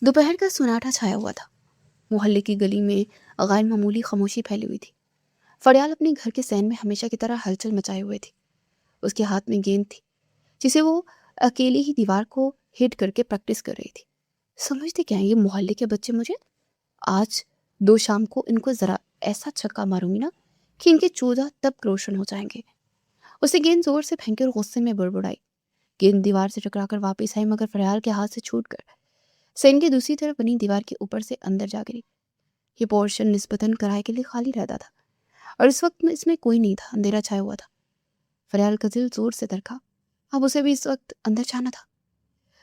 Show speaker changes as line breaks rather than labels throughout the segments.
दोपहर का सन्नाटा छाया हुआ था। मोहल्ले की गली में गैर मामूली खामोशी फैली हुई थी। फड़ियाल अपने घर के सैन में हमेशा की तरह हलचल मचाए हुए थी। उसके हाथ में गेंद थी जिसे वो अकेली ही दीवार को हिट करके प्रैक्टिस कर रही थी। समझते क्या है ये मोहल्ले के बच्चे मुझे? आज दो शाम को इनको ज़रा ऐसा छक्का मारूंगी ना कि इनके 14 तब रोशन हो जाएंगे। उसे गेंद जोर से फेंकी और गुस्से में बुड़बुड़ाई। गेंद दीवार से टकराकर वापस आई, मगर फड़ियाल के हाथ से छूटकर सैन के दूसरी तरफ बनी दीवार के ऊपर से अंदर जा गिरी। ये पोर्शन निस्बतन किराए के लिए खाली रहता था और इस वक्त में इसमें कोई नहीं था, अंधेरा छाया हुआ था। फरियाल का दिल जोर से धड़का। अब उसे भी इस वक्त अंदर जाना था।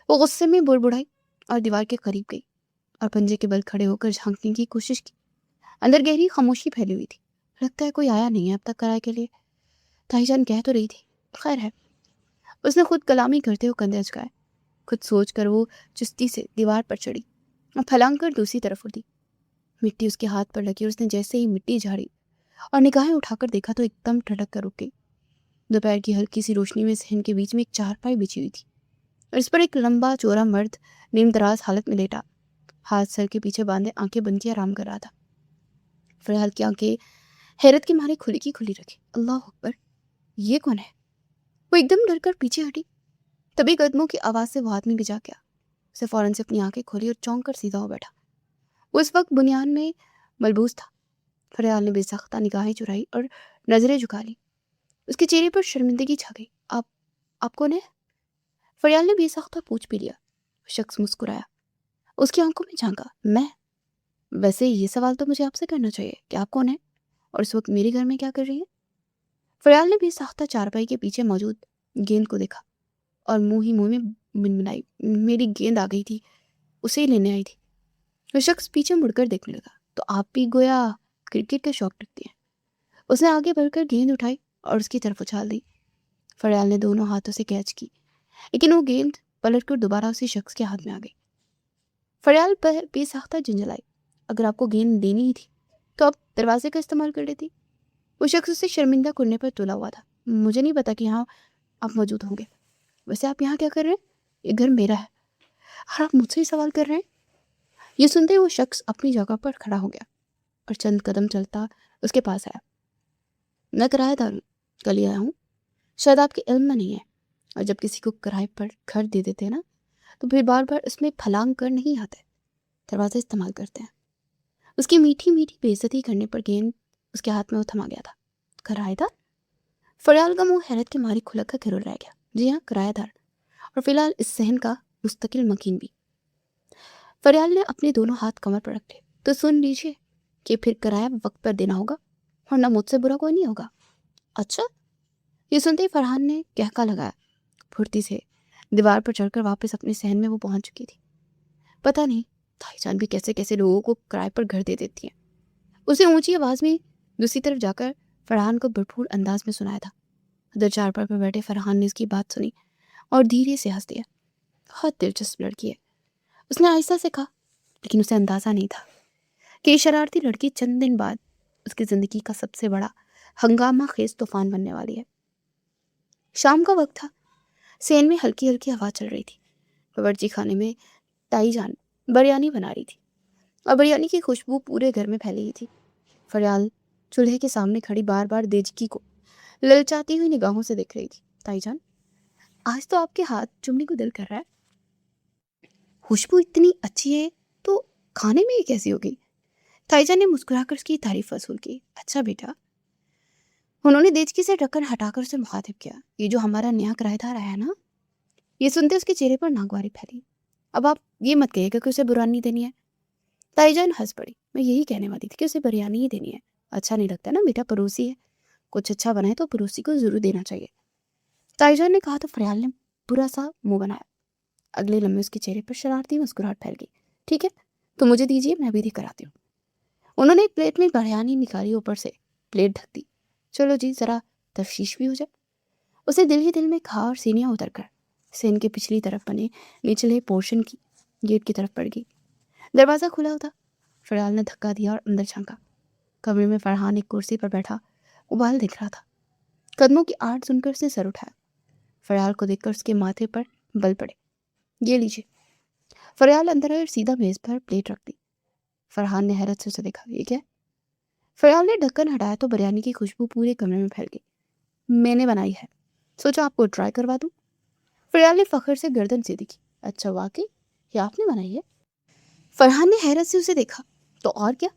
वो गुस्से में बुड़बुड़ाई और दीवार के करीब गई और पंजे के बल खड़े होकर झांकने की कोशिश की। अंदर गहरी खामोशी फैली हुई थी। लगता है कोई आया नहीं है अब तक किराए के लिए। ताईजान कह तो रही थी, खैर है। उसने खुद कलामी करते हुए कंधे झुकाए। खुद सोच कर वो चुस्ती से दीवार पर चढ़ी और फलांग कर दूसरी तरफ उड़ी। मिट्टी उसके हाथ पर लगी और उसने जैसे ही मिट्टी झाड़ी और निगाहें उठाकर देखा तो एकदम ठड़क कर रुक गई। दोपहर की हल्की सी रोशनी में सहन के बीच में एक चारपाई बिछी हुई थी और इस पर एक लंबा चौड़ा मर्द नीम दराज हालत में लेटा, हाथ सर के पीछे बांधे आंखें बंद किए आराम कर रहा था। फिलहाल की आंखें हैरत के मारे खुली की खुली रखी। अल्लाह अकबर, ये कौन है? वो एकदम डर कर पीछे हटी। तभी कदमों की आवाज़ से वो आदमी भी जाग गया। उसे फौरन से अपनी आंखें खोली और चौंक कर सीधा हो बैठा। वो इस वक्त बुनियान में मलबूस था। फरियाल ने बेसख्ता निगाहें चुराई और नजरें झुका ली। उसके चेहरे पर शर्मिंदगी छा गई। आप कौन है? फरियाल ने बेसख्ता पूछ भी लिया। शख्स मुस्कुराया, उसकी आंखों में झांका। मैं? वैसे ये सवाल तो मुझे आपसे करना चाहिए कि आप कौन है और इस वक्त मेरे घर में क्या कर रही है? फरियाल ने बेसख्ता चारपाई के पीछे मौजूद गेंद को देखा और मुंह ही मुंह में मिनमिनाई, मेरी गेंद आ गई थी, उसे ही लेने आई थी। वो शख्स पीछे मुड़कर देखने लगा। तो आप भी गोया क्रिकेट के शौक रखती हैं। उसने आगे बढ़कर गेंद उठाई और उसकी तरफ उछाल दी। फरियाल ने दोनों हाथों से कैच की, लेकिन वो गेंद पलटकर दोबारा उसी शख्स के हाथ में आ गई। फरियाल पर बेसाख्ता झुंझलाई। अगर आपको गेंद देनी ही थी तो आप दरवाजे का इस्तेमाल कर लेती। वो शख्स उसे शर्मिंदा करने पर तुला हुआ था। मुझे नहीं पता कि यहाँ आप मौजूद होंगे। वैसे आप यहाँ क्या कर रहे हैं? ये घर मेरा है और आप मुझसे ही सवाल कर रहे हैं। ये सुनते ही वो शख्स अपनी जगह पर खड़ा हो गया और चंद कदम चलता उसके पास आया। मैं किराएदार हूँ, कल ही आया हूँ, शायद आपके इल्म में नहीं है। और जब किसी को किराए पर घर दे देते हैं ना, तो फिर बार बार उसमें फलांग कर नहीं आते, दरवाज़ा इस्तेमाल करते हैं। उसकी मीठी मीठी बेइज्जती करने पर गेंद उसके हाथ में वो थमा गया था। किराएदार? फरियाल का मुंह हैरत के मारे खुला कर खिरुल रह गया। जी हाँ, किराएदार, और फिलहाल इस सहन का मुस्तकिल मकीन भी। फरियाल ने अपने दोनों हाथ कमर पर रखे। तो सुन लीजिए कि फिर किराया वक्त पर देना होगा, वरना मुझसे बुरा कोई नहीं होगा। अच्छा? ये सुनते ही फरहान ने कहका लगाया। फुर्ती से दीवार पर चढ़कर वापस अपने सहन में वो पहुंच चुकी थी। पता नहीं भाईजान भी कैसे कैसे लोगों को किराए पर घर दे देती है। उसे ऊंची आवाज में दूसरी तरफ जाकर फरहान को भरपूर अंदाज में सुनाया था। उधर चारपाई पर बैठे फरहान ने उसकी बात सुनी और धीरे से हंस दिया। बहुत दिलचस्प लड़की है, उसने आहिस्ता से कहा, लेकिन उसे अंदाजा नहीं था कि ये शरारती लड़की चंद दिन बाद उसकी जिंदगी का सबसे बड़ा हंगामा खेज तूफान बनने वाली है। शाम का वक्त था। सेन में हल्की हल्की हवा चल रही थी। बावर्ची खाने में ताईजान बिरयानी बना रही थी और बिरयानी की खुशबू पूरे घर में फैली हुई थी। फरियाल चूल्हे के सामने खड़ी बार बार देजकी को ललचाती हुई निगाहों से देख रही थी। ताईजान, आज तो आपके हाथ चुमने को दिल कर रहा है। खुशबू इतनी अच्छी है तो खाने में ये कैसी होगी? ताईजान ने मुस्कुराकर उसकी तारीफ वसूल की। अच्छा बेटा। उन्होंने देजकी से ढक्कन हटाकर उसे मुखातिब किया। ये जो हमारा नया किराएदार आया ना? ये सुनते उसके चेहरे पर नागवारी फैली। अब आप ये मत कहिएगा कि उसे बिरयानी देनी है। ताईजान हंस पड़ी। मैं यही कहने वाली थी कि उसे बिरयानी ही देनी है। अच्छा नहीं लगता ना बेटा, पड़ोसी है, कुछ अच्छा बनाए तो पड़ोसी को जरूर देना चाहिए। ताईजान ने कहा तो फरियाल ने बुरा सा मुंह बनाया। अगले लम्हे उसके चेहरे पर शरारती मुस्कुराहट फैल गई। ठीक है, तो मुझे दीजिए, मैं भी दी कराती हूँ। उन्होंने एक प्लेट में बिरयानी निकाली, ऊपर से प्लेट ढक दी। चलो जी, जरा तफ्शीश भी हो जाए। उसे दिल ही दिल में कहा और सीनियाँ उतर कर सेन के पिछली तरफ बने निचले पोर्शन की गेट की तरफ बढ़ गई। दरवाज़ा खुला होता। फरहान ने धक्का दिया और अंदर झांका। कमरे में फरहान एक कुर्सी पर बैठा मोबाइल देख रहा था। कदमों की आहट सुनकर उसने सर उठाया। फरहान को देखकर उसके माथे पर बल पड़े। ये लीजिए। फरयाल अंदर आए और सीधा मेज पर प्लेट रख दी। फरहान ने हैरत से उसे देखा। ये क्या है? फरयाल ने ढक्कन हटाया तो बिरयानी की खुशबू पूरे कमरे में फैल गई। मैंने बनाई है, सोचा आपको ट्राई करवा दूं। फरयाल ने फखर से गर्दन सीधी की। अच्छा, वाकई ये आपने बनाई है? फरहान ने हैरत से उसे देखा। तो और क्या,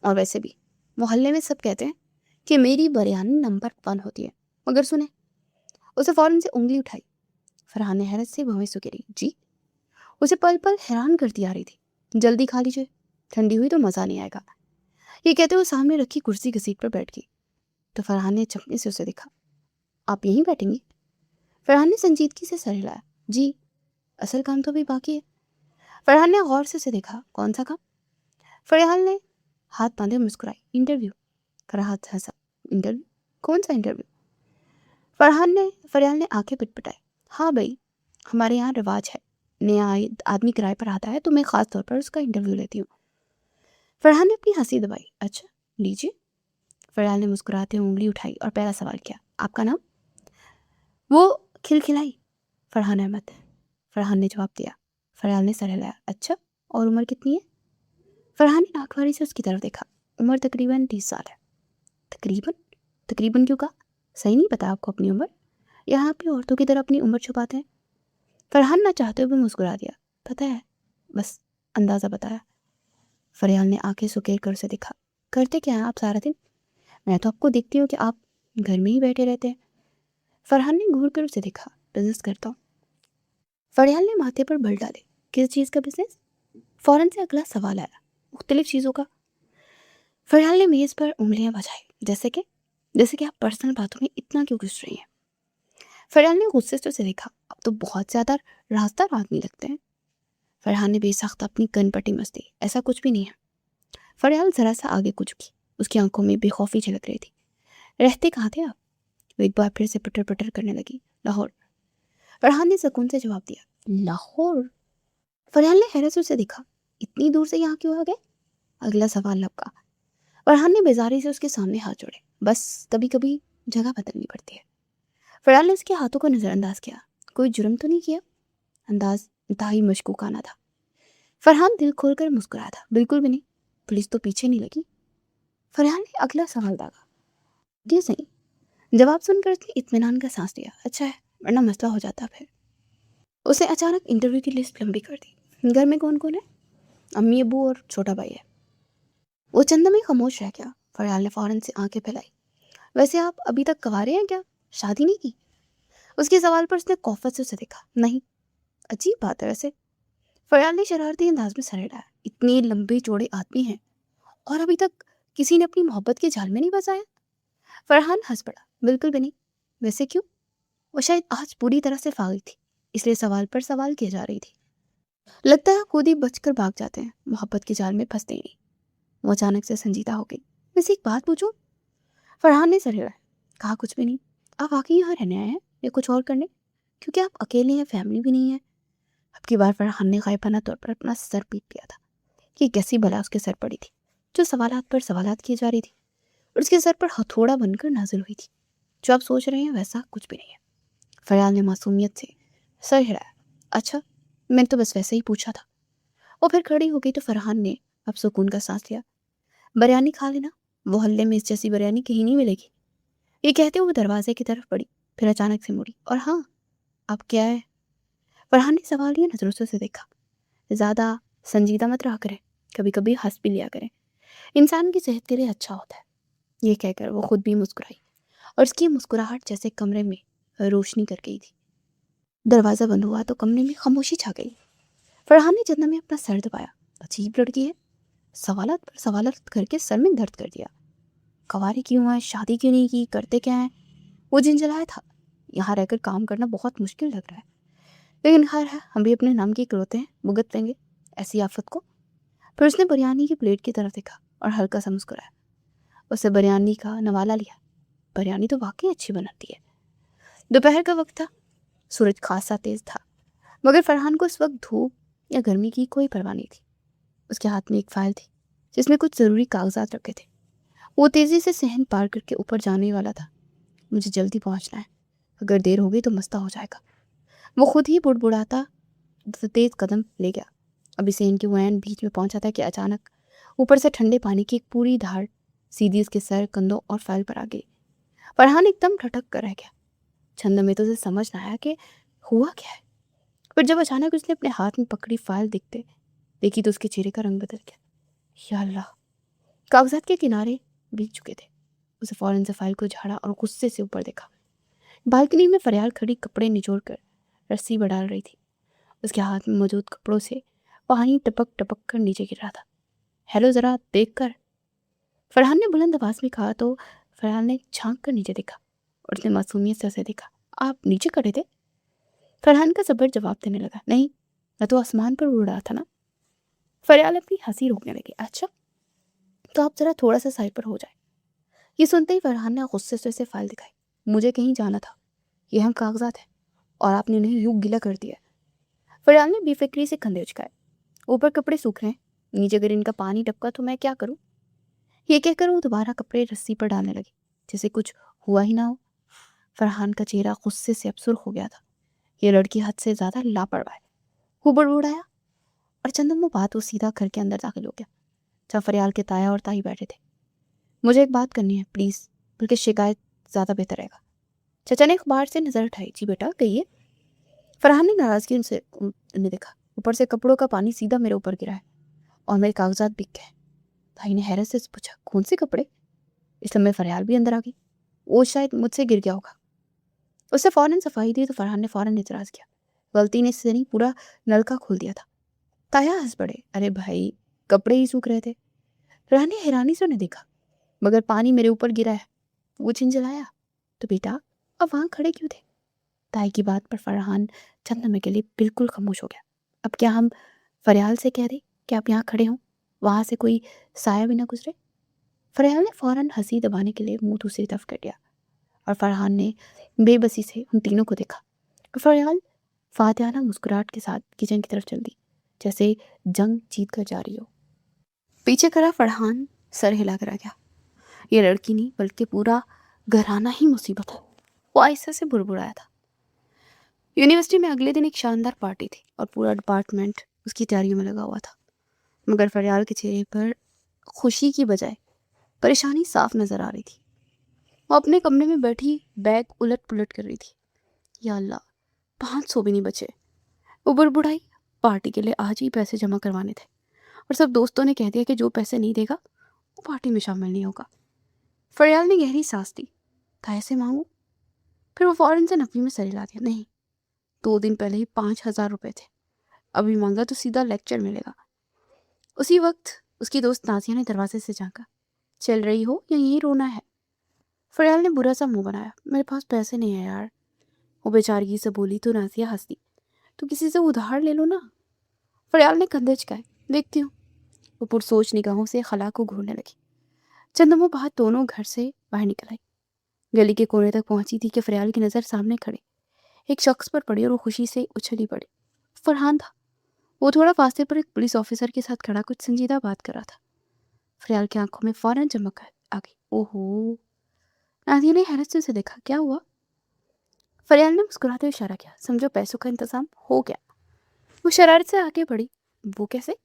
और वैसे भी मोहल्ले में सब कहते हैं कि मेरी बिरयानी नंबर 1 होती है। मगर सुने, उसे फौरन से उंगली उठाई। फरहान ने हैरत से भवें सुकेरी। जी? उसे पल पल हैरान करती आ रही थी। जल्दी खा लीजिए, ठंडी हुई तो मज़ा नहीं आएगा। ये कहते हुए सामने रखी कुर्सी घसीट पर बैठ गई। तो फरहान ने चपने से उसे देखा। आप यहीं बैठेंगी? फरहान ने संजीदगी से सर हिलाया। जी, असल काम तो भी बाकी है। फरहान ने गौर से उसे देखा। कौन सा काम? फरहान ने हाथ बांधे मुस्कुराई। इंटरव्यू। फरहान हंसा। इंटरव्यू? कौन सा इंटरव्यू? फरहान ने आंखें पिटपिटाई। हाँ भाई, हमारे यहाँ रिवाज है, नया आदमी किराए पर आता है तो मैं ख़ास तौर पर उसका इंटरव्यू लेती हूँ। फरहान ने अपनी हंसी दबाई। अच्छा, लीजिए। फरहान ने मुस्कुराते हुए उंगली उठाई और पहला सवाल किया। आपका नाम? वो खिलखिलाई। फरहान अहमद। फरहान ने जवाब दिया। फरहान ने सर हिलाया। अच्छा, और उम्र कितनी है? फरहान ने आंखवारी से उसकी तरफ देखा। उम्र तकरीबन 30 साल है। तकरीबन? तकरीबन क्यों कहा? सही नहीं पता आपको अपनी उम्र? यहाँ पे औरतों की तरह अपनी उम्र छुपाते हैं। फरहान ना चाहते हुए मुस्कुरा दिया। पता है, बस अंदाज़ा बताया। फरहान ने आंखें सुकेर कर उसे देखा। करते क्या हैं आप सारा दिन? मैं तो आपको देखती हूँ कि आप घर में ही बैठे रहते हैं। फरहान ने घूर कर उसे देखा। बिजनेस करता हूँ। फरहान ने माथे पर बल डाले। किस चीज़ का बिजनेस? फौरन से अगला सवाल आया। मुख्तलिफ चीज़ों का। फरहान ने मेज़ पर उंगलियां बजाई। जैसे कि आप पर्सनल बातों में इतना क्यों घुस रही हैं? फरहान ने गुस्से से उसे देखा। अब तो बहुत ज़्यादा रास्ता आदमी लगते हैं। फरहान ने बेसख्त अपनी कनपटी मस दी। ऐसा कुछ भी नहीं है। फरहान ज़रा सा आगे को झुकी। उसकी आंखों में बेखौफी झलक रही थी। रहते कहाँ थे आप? वो एक बार फिर से पटर पटर करने लगी। लाहौर। फरहान ने सुकून से जवाब दिया। लाहौर? फरहान ने हैरत से उसे देखा। इतनी दूर से यहाँ क्यों आ गए? अगला सवाल लपका। फरहान ने बेजारी से उसके सामने हाथ जोड़े। बस कभी कभी जगह बदलनी पड़ती है। फरहान ने उसके हाथों को नज़रअंदाज किया। कोई जुर्म तो नहीं किया? अंदाज इंतहाई मशकूकाना था। फरहान दिल खोलकर मुस्कुराया था। बिल्कुल भी नहीं, पुलिस तो पीछे नहीं लगी। फरहान ने अगला सवाल दागा। ये सही। जवाब सुनकर उसने इत्मीनान का सांस लिया। अच्छा है, वरना मसला हो जाता फिर। उसने अचानक इंटरव्यू की लिस्ट लंबी कर दी। घर में कौन कौन है? अम्मी, अबू और छोटा भाई है। वो चंदा में खामोश रह गया। फरहान ने फौरन से आंखें फैलाई। वैसे आप अभी तक कंवारे हैं क्या? शादी नहीं की? उसके सवाल पर उसने कौफत से उसे देखा। नहीं। अजीब बात है वैसे। फरहान ने शरारती अंदाज में सर हिलाया। इतने लंबे चौड़े आदमी हैं और अभी तक किसी ने अपनी मोहब्बत के जाल में नहीं फंसाया? फरहान हंस पड़ा। बिल्कुल भी नहीं। वैसे क्यों? वो शायद आज पूरी तरह से फागिल थी, इसलिए सवाल पर सवाल किए जा रही थी। लगता है आप खुद ही बचकर भाग जाते हैं, मोहब्बत के जाल में फंसते ही नहीं। वो अचानक से संजीदा हो गई। वैसे एक बात पूछूं? फरहान ने सर हिलाया। कहा कुछ भी नहीं। आप वाकई यहाँ रहने आए हैं या कुछ और करने? क्योंकि आप अकेले हैं, फैमिली भी नहीं है। अब की बार फरहान ने गायबाना तौर पर अपना सर पीट लिया था कि कैसी बला उसके सर पड़ी थी, जो सवालात पर सवालात किए जा रही थी और उसके सर पर हथौड़ा बनकर नाजिल हुई थी। जो आप सोच रहे हैं वैसा कुछ भी नहीं है। फरहान ने मासूमियत से सर हिलाया। अच्छा, मैंने तो बस वैसे ही पूछा था। वो फिर खड़ी हो गई तो फरहान ने अब सुकून का सांस लिया। बिरयानी खा लेना, वो हल्ले में इस जैसी बिरयानी कहीं नहीं मिलेगी। ये कहते हुए दरवाजे की तरफ बढ़ी, फिर अचानक से मुड़ी। और हाँ, अब क्या है? फरहान ने सवालिया नजरों से उसे देखा। ज़्यादा संजीदा मत रहा करें, कभी कभी हंस भी लिया करें, इंसान की सेहत के लिए अच्छा होता है। ये कहकर वो खुद भी मुस्कुराई और उसकी मुस्कुराहट जैसे कमरे में रोशनी कर गई थी। दरवाज़ा बंद हुआ तो कमरे में खामोशी छा गई। फरहान ने जन्नत में अपना सर दबाया। अजीब लड़की है, सवालात पर सवालात करके सर में दर्द कर दिया। कवारी क्यों है, शादी क्यों नहीं की, करते क्या है? वो झिंझलाया था। यहाँ रहकर काम करना बहुत मुश्किल लग रहा है, लेकिन खैर है, हम भी अपने नाम की इकलौते हैं, भुगत लेंगे ऐसी आफत को। फिर उसने बिरयानी की प्लेट की तरफ देखा और हल्का सा मुस्कुराया। उसे बिरयानी का नवाला लिया। बिरयानी तो वाकई अच्छी बनाती है। दोपहर का वक्त था, सूरज खासा तेज था, मगर फरहान को इस वक्त धूप या गर्मी की कोई परवाह नहीं थी। उसके हाथ में एक फाइल थी जिसमें कुछ ज़रूरी कागजात रखे थे। वो तेज़ी से सहन पार करके ऊपर जाने वाला था। मुझे जल्दी पहुंचना है, अगर देर हो गई तो मसला हो जाएगा। वो खुद ही बुड़बुड़ाता तेज कदम ले गया। अभी सेन के वो एंड बीच में पहुंचा था कि अचानक ऊपर से ठंडे पानी की एक पूरी धार सीधी उसके सर, कंधों और फाइल पर आ गई। फरहान एकदम ठटक कर रह गया। छंद में तो उसे समझ ना आया कि हुआ क्या है। फिर जब अचानक उसने अपने हाथ में पकड़ी फाइल देखी तो उसके चेहरे का रंग बदल गया। या अल्लाह, कागजात के किनारे भीग चुके थे। उसे फौरन से फाइल को झाड़ा और गुस्से से ऊपर देखा। बालकनी में फरियाल खड़ी कपड़े निचोड़ कर रस्सी पर डाल रही थी। उसके हाथ में मौजूद कपड़ों से पानी टपक टपक कर नीचे गिर रहा था। हेलो, ज़रा देख कर, फरहान ने बुलंद आवाज में कहा तो फरहान ने झांक कर नीचे देखा और उसने मासूमियत से उसे देखा। आप नीचे खड़े थे? फरहान का जबर जवाब देने लगा। नहीं, मैं तो आसमान पर उड़ रहा था ना। फरियाल अपनी हंसी रोकने लगी। अच्छा, तो आप जरा थोड़ा सा साइड पर हो जाए। ये सुनते ही फरहान ने गुस्से से उसे फाइल दिखाई। मुझे कहीं जाना था, ये हम कागजात हैं और आपने उन्हें यूं गीला कर दिया। फरियाल ने बेफिक्री से कंधे उचकाए। ऊपर कपड़े सूख रहे हैं, नीचे अगर इनका पानी टपका तो मैं क्या करूं? ये कहकर वो दोबारा कपड़े रस्सी पर डालने लगी जैसे कुछ हुआ ही ना हो। फरहान का चेहरा गुस्से से अब सुर्ख हो गया था। ये लड़की हद से ज्यादा लापरवाह है। वो बड़बड़ाया और चंदन वो बात वो सीधा घर के अंदर दाखिल हो गया जहाँ फरियाल के ताया और ताई बैठे थे। मुझे एक बात करनी है प्लीज, बल्कि शिकायत ज्यादा बेहतर रहेगा। चाचा ने अखबार से नजर उठाई। जी बेटा, कहिए। फरहान ने नाराजगी उनसे उन्हें देखा। ऊपर से कपड़ों का पानी सीधा मेरे ऊपर गिरा है और मेरे कागजात बिक गए। भाई ने हैरत से पूछा, कौन से कपड़े? इस लम्बे फरियाल भी अंदर आ गई। वो शायद मुझसे गिर गया होगा। उससे फौरन सफाई दी तो फरहान ने फौरन इतराज किया। गलती ने से नहीं, पूरा नलका खोल दिया था। ताया हंस पड़े। अरे भाई, कपड़े ही सूख रहे थे। फरहान ने हैरानी से उन्हें देखा। मगर पानी मेरे ऊपर गिरा है, वो झिंझलाया। तो बेटा, अब वहां खड़े क्यों थे? ताई की बात पर फरहान चंद समय के लिए बिल्कुल खामोश हो गया। अब क्या हम फरियाल से कह दें कि आप यहाँ खड़े हों, वहां से कोई साया भी ना गुजरे? फरियाल ने फौरन हंसी दबाने के लिए मुंह दूसरी तरफ कर दिया और फरहान ने बेबसी से उन तीनों को देखा। फरियाल फातिहाना मुस्कुराहट के साथ किचन की तरफ चल दी जैसे जंग जीत कर जा रही हो। पीछे खड़ा फरहान सर हिला कर आ गया। ये लड़की नहीं बल्कि पूरा घराना ही मुसीबत है, वो आहिस्ता से बुड़बुड़ाया था। यूनिवर्सिटी में अगले दिन एक शानदार पार्टी थी और पूरा डिपार्टमेंट उसकी तैयारियों में लगा हुआ था। मगर फरियाल के चेहरे पर खुशी की बजाय परेशानी साफ नजर आ रही थी। वो अपने कमरे में बैठी बैग उलट पुलट कर रही थी। या अल्लाह, 500 भी नहीं बचे। वो बुड़बुड़ाई। पार्टी के लिए आज ही पैसे जमा करवाने थे और सब दोस्तों ने कह दिया कि जो पैसे नहीं देगा वो पार्टी में शामिल नहीं होगा। फरियाल ने गहरी सांस ली। काहे से मांगू? फिर वो फौरन से नफी में सर हिला दिया। नहीं, 2 दिन पहले ही 5,000 रुपए थे, अभी मांगा तो सीधा लेक्चर मिलेगा। उसी वक्त उसकी दोस्त नाजिया ने दरवाजे से झांका। चल रही हो या यहीं रोना है? फरियाल ने बुरा सा मुंह बनाया। मेरे पास पैसे नहीं है यार, वो बेचारगी से बोली तो नाजिया हंस दी। तो किसी से उधार ले लो ना। फरियाल ने कंधे झुकाए। देखती हूँ। वो पुरसोच निगाहों से खला को घूरने लगी। चंदमो बाहर दोनों घर से बाहर निकल आई। गली के कोने तक पहुंची थी कि फरियाल की नज़र सामने खड़े एक शख्स पर पड़ी और वो खुशी से उछली पड़ी। फरहान था। वो थोड़ा फासले पर एक पुलिस ऑफिसर के साथ खड़ा कुछ संजीदा बात कर रहा था। फरियाल की आंखों में फौरन चमक आ गई। ओहो! नादिया ने हैरत से उसे देखा। क्या हुआ? फरियाल ने मुस्कुराते हुए इशारा किया। समझो पैसों का इंतजाम हो गया। वो शरारत से आगे बढ़ी। वो कैसे?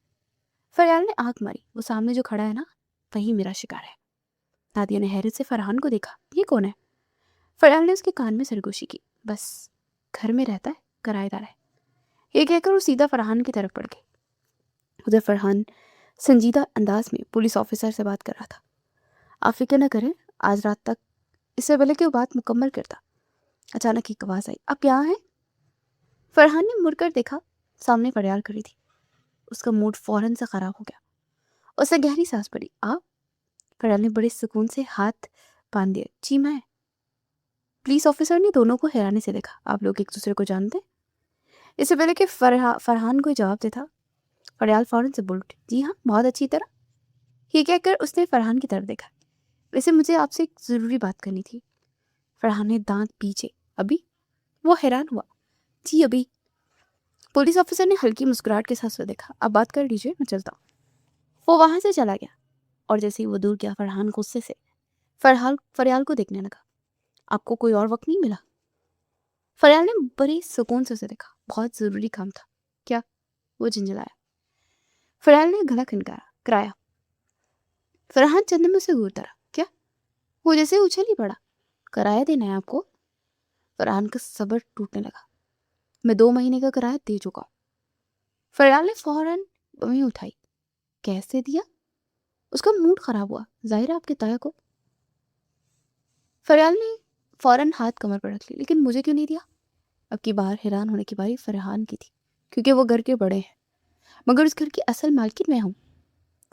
फरियाल ने आंख मारी। वो सामने जो खड़ा है ना, वही मेरा शिकार है। नादिया ने हैरत से फरहान को देखा। ये कौन है? फरियाल ने उसके कान में सरगोशी की। बस घर में रहता है, किराएदार है। ये कहकर वो सीधा फरहान की तरफ बढ़ गई। उधर फरहान संजीदा अंदाज में पुलिस ऑफिसर से बात कर रहा था। आप फिक्र न करें, आज रात तक, इससे पहले कि वो बात मुकम्मल करता अचानक एक आवाज़ आई। आप यहाँ हैं? फरहान ने मुड़कर देखा। सामने फरियाल खड़ी थी। उसका मूड फौरन से ख़राब हो गया। उसे गहरी सांस पड़ी। आप? फरियाल ने बड़े सुकून से हाथ बांध दिए। जी मैं। पुलिस ऑफिसर ने दोनों को हैरानी से देखा। आप लोग एक दूसरे को जानते? इससे पहले कि फरहान कोई जवाब देता, फरियाल फौरन से बोल उठी। जी हाँ, बहुत अच्छी तरह। ये कहकर उसने फरहान की तरफ देखा। वैसे मुझे आपसे एक ज़रूरी बात करनी थी। फरहान ने दांत पीछे। अभी? वो हैरान हुआ। जी अभी। पुलिस ऑफिसर ने हल्की मुस्कुराहट के साथ उसे देखा। अब बात कर लीजिए, मैं चलता हूँ। वो वहां से चला गया और जैसे ही वो दूर गया फरहान गुस्से से फरियाल को देखने लगा। आपको कोई और वक्त नहीं मिला? फरियाल ने बड़ी सुकून से उसे देखा। बहुत ज़रूरी काम था। क्या? वो झिंझलाया। फरहान ने गला खनकारा कराया। फरहान चंदन से घूरता रहा। क्या? वो जैसे उछल ही पड़ा। किराया देना है आपको? फरहान का सब्र टूटने लगा। मैं 2 महीने का किराया दे चुका हूँ। फरहान ने फौरन वहीं उठाई। कैसे दिया? उसका मूड खराब हुआ। जाहिर है आपके ताया को। फरहान ने फौरन हाथ कमर पर रख ली। लेकिन मुझे क्यों नहीं दिया? अब की बार हैरान होने की बारी फरहान की थी, क्योंकि वो घर के बड़े हैं, मगर उस घर की असल मालकिन मैं हूँ।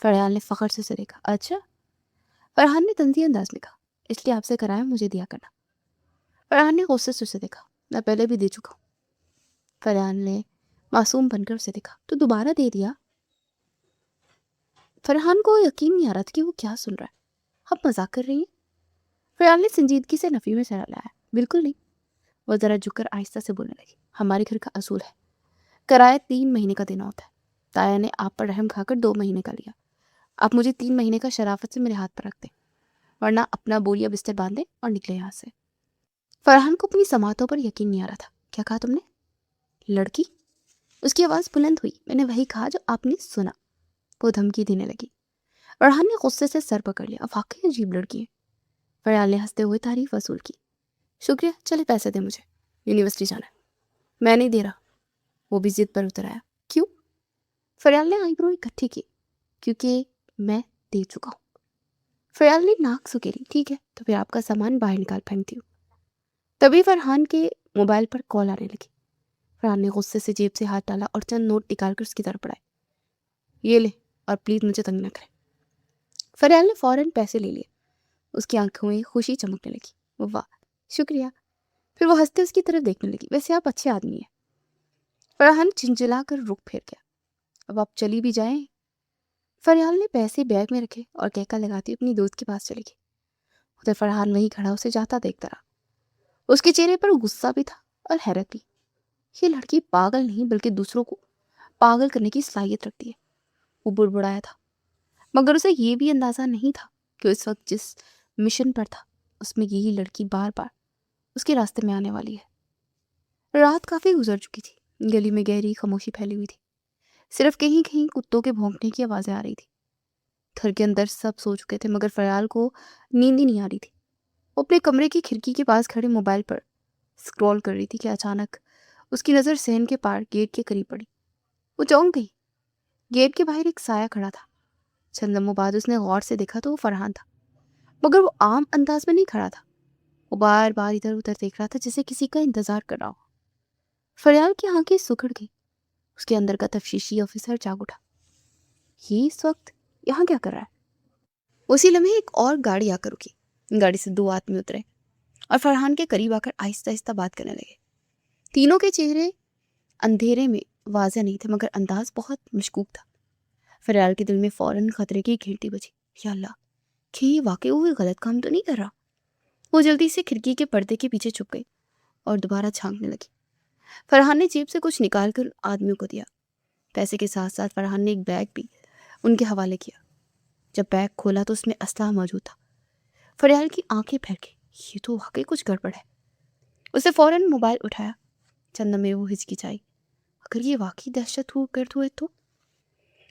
फरहान ने फखर से उसे देखा। अच्छा? फरहान ने तंजी अंदाज में कहा। इसलिए आपसे कराया मुझे दिया करना। फरहान ने गुस्से से उसे देखा। मैं पहले भी दे चुका हूँ। फरहान ने मासूम बनकर उसे देखा। तो दोबारा दे दिया? फरहान को यकीन नहीं आ रहा था कि वो क्या सुन रहा है। आप मजाक कर रही हैं? फरहान ने संजीदगी से नफी में सर लाया। बिल्कुल नहीं। वो जरा झुककर आहिस्ता से बोलने लगी। हमारे घर का असूल है, किराया 3 महीने का देना होता है। ताया ने आप पर रहम खाकर 2 महीने का लिया। आप मुझे 3 महीने का शराफत से मेरे हाथ पर रख दें, वरना अपना बोरिया बिस्तर बांधे और निकले यहाँ से। फरहान को अपनी समातों पर यकीन नहीं आ रहा था। क्या कहा तुमने? लड़की? उसकी आवाज़ बुलंद हुई। मैंने वही कहा जो आपने सुना। वो धमकी देने लगी। फरहान ने गुस्से से सर पकड़ लिया। वाकई अजीब लड़की है। फरहान ने हंसते हुए तारीफ वसूल की। शुक्रिया, चले पैसे दे, मुझे यूनिवर्सिटी जाना है। मैं नहीं दे रहा। वो भी जिद पर उतर आया। क्यों? फरहान ने आईब्रो इकट्ठी की। क्योंकि मैं दे चुका हूँ। फरहान ने नाक सुकेरी। ठीक है, तो फिर आपका सामान बाहर निकाल फेंकती हूँ। तभी फरहान के मोबाइल पर कॉल आने लगी। फरहान ने गुस्से से जेब से हाथ डाला और चंद नोट निकालकर उसकी तरफ बढ़ाए। ये ले, और प्लीज मुझे तंग न करे। फरहान ने फौरन पैसे ले लिए। उसकी आंखों में खुशी चमकने लगी। वाह, शुक्रिया। फिर वो हंसते उसकी तरफ देखने लगी। वैसे आप अच्छे आदमी हैं। फरहान चिंचिला कर रुक फिर गया। अब आप चली भी जाएं? फरहान ने पैसे बैग में रखे और कहका लगाती अपनी दोस्त के पास चली गई। उधर फरहान वहीं खड़ा उसे जाता देखता रहा। उसके चेहरे पर गुस्सा भी था और हैरत भी। ये लड़की पागल नहीं बल्कि दूसरों को पागल करने की सलाहियत रखती है। वो बुड़बुड़ाया था, मगर उसे ये भी अंदाजा नहीं था कि इस वक्त जिस मिशन पर था उसमें यही लड़की बार बार उसके रास्ते में आने वाली है। रात काफी गुजर चुकी थी। गली में गहरी खामोशी फैली हुई थी। सिर्फ कहीं कहीं कुत्तों के भौंकने की आवाजें आ रही थी। घर के अंदर सब सो चुके थे, मगर फरहान को नींद ही नहीं आ रही थी। वो अपने कमरे की खिड़की के पास खड़े मोबाइल पर स्क्रॉल कर रही थी कि अचानक उसकी नज़र सहन के पार गेट के करीब पड़ी। वो चौंक गई। गेट के बाहर एक साया खड़ा था। चंद लम्हों बाद उसने गौर से देखा तो वो फरहान था, मगर वो आम अंदाज में नहीं खड़ा था। वो बार बार इधर उधर देख रहा था, जैसे किसी का इंतजार कर रहा हो। फरहान की आंखें सिकुड़ गई। उसके अंदर का तफ्तीशी ऑफिसर जाग उठा। ये इस वक्त यहाँ क्या कर रहा है? उसी लम्हे एक और गाड़ी आकर रुकी। गाड़ी से 2 आदमी उतरे और फरहान के करीब आकर आहिस्ता आहिस्ता बात करने लगे। तीनों के चेहरे अंधेरे में वाज़ेह नहीं थे, मगर अंदाज बहुत मशकूक था। फरहान के दिल में फौरन खतरे की घंटी बजी। या अल्लाह, कि ये वाकई वो गलत काम तो नहीं कर रहा। वो जल्दी से खिड़की के पर्दे के पीछे छुप गई और दोबारा झांकने लगी। फरहान ने जेब से कुछ निकाल कर आदमियों को दिया। पैसे के साथ साथ फरहान ने एक बैग भी उनके हवाले किया। जब बैग खोला तो उसमें असलहा मौजूद था। फरहान की आंखें फैल गई। ये तो वाकई कुछ गड़बड़ है। उसे फौरन मोबाइल उठाया। चंद में वो हिचकिचाई। अगर ये वाकई दहशत गर्द हुए तो?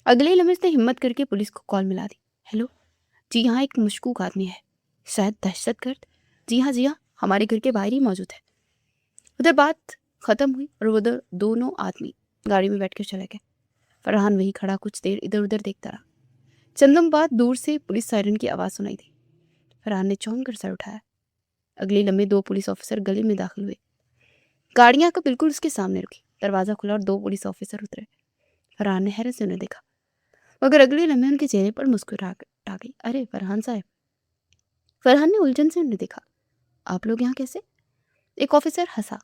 अगले लम्हे उसने हिम्मत करके पुलिस को कॉल मिला दी। हेलो जी हाँ, एक मशकूक आदमी है, शायद दहशतगर्द। जी हाँ जी हाँ, हमारे घर के बाहर ही मौजूद है। उधर बात खत्म हुई और उधर दोनों आदमी गाड़ी में बैठकर चले गए। फरहान वही खड़ा कुछ देर इधर उधर देखता रहा। चंदम बाद दूर से पुलिस सायरन की आवाज़ सुनाई दी। फरहान ने चौंक कर सर उठाया। अगले लम्हे 2 पुलिस ऑफिसर गली में दाखिल हुए। गाड़ियां का बिल्कुल उसके सामने रुकी। दरवाज़ा खुला और 2 पुलिस ऑफिसर उतरे। फरहान ने हैरत से उन्हें देखा, मगर अगले लम्हे उनके चेहरे पर मुस्कुराहट आ गई। अरे फरहान साहब। फरहान ने उलझन से उन्हें देखा। आप लोग यहाँ कैसे? एक ऑफिसर हंसा।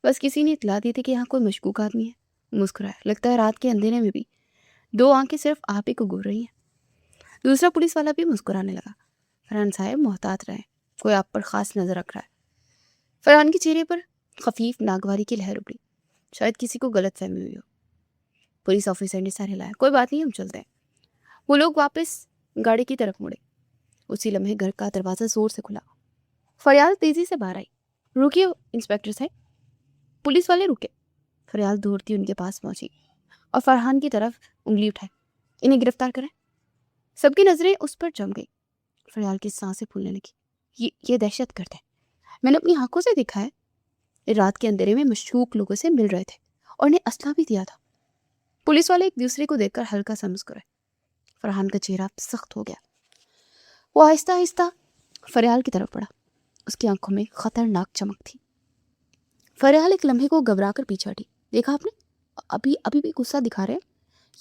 बस किसी ने इतला दी थी कि यहाँ कोई मशकूक आदमी है। मुस्कुराया। लगता है रात के अंधेरे में भी 2 आंखें सिर्फ आप ही को घूर रही हैं। दूसरा पुलिस वाला भी मुस्कुराने लगा। फरहान साहब मोहतात रहें, कोई आप पर खास नजर रख रहा है। फरहान के चेहरे पर खफीफ नागवारी की लहर उभरी। शायद किसी को गलत फहमी हुई हो। पुलिस ऑफिसर ने सर हिलाया। कोई बात नहीं, हम चलते हैं। वो लोग वापस गाड़ी की तरफ मुड़े। उसी लम्हे घर का दरवाज़ा जोर से खुला। फरियाल तेजी से बाहर आई। रुकिए इंस्पेक्टर साहब। पुलिस वाले रुके। फरियाल दौड़ती उनके पास पहुंची और फरहान की तरफ उंगली उठाई। انہیں گرفتار کریں۔ سب کی نظریں اس پر جم گئی۔ فریال کی سانسیں پھولنے لگی۔ یہ دہشت گرد ہے، میں نے اپنی آنکھوں سے دیکھا ہے۔ یہ رات کے اندھیرے میں مشکوک لوگوں سے مل رہے تھے اور انہیں اسلحہ بھی دیا تھا۔ پولیس والے ایک دوسرے کو دیکھ کر ہلکا سا مسکرائے۔ فرحان کا چہرہ سخت ہو گیا۔ وہ آہستہ آہستہ فریال کی طرف بڑھا۔ اس کی آنکھوں میں خطرناک چمک تھی۔ فریال ایک لمحے کو گھبرا کر پیچھے ہٹی۔ دیکھا آپ نے، ابھی بھی غصہ دکھا رہے ہیں،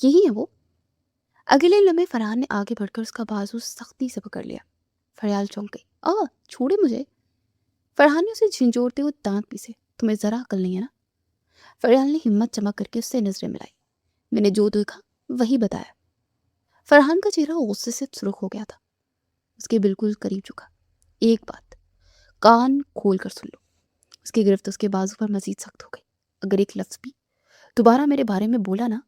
یہی ہے وہ۔ اگلے لمحے فرحان نے آگے بڑھ کر اس کا بازو سختی سے پکڑ لیا۔ فریال چونک گئی۔ چھوڑے مجھے۔ فرحان نے اسے جھنجھوڑتے ہوئے دانت پیسے۔ تمہیں ذرا عقل نہیں ہے نا؟ فریال نے ہمت جمع کر کے اس سے نظریں ملائی۔ میں نے جو دیکھا وہی بتایا۔ فرحان کا چہرہ غصے سے سرخ ہو گیا تھا۔ اس کے بالکل قریب جھکا۔ ایک بات کان کھول کر سن لو۔ اس کی گرفت اس کے بازو پر مزید سخت ہو گئی۔ اگر ایک لفظ بھی دوبارہ میرے بارے میں بولا نا،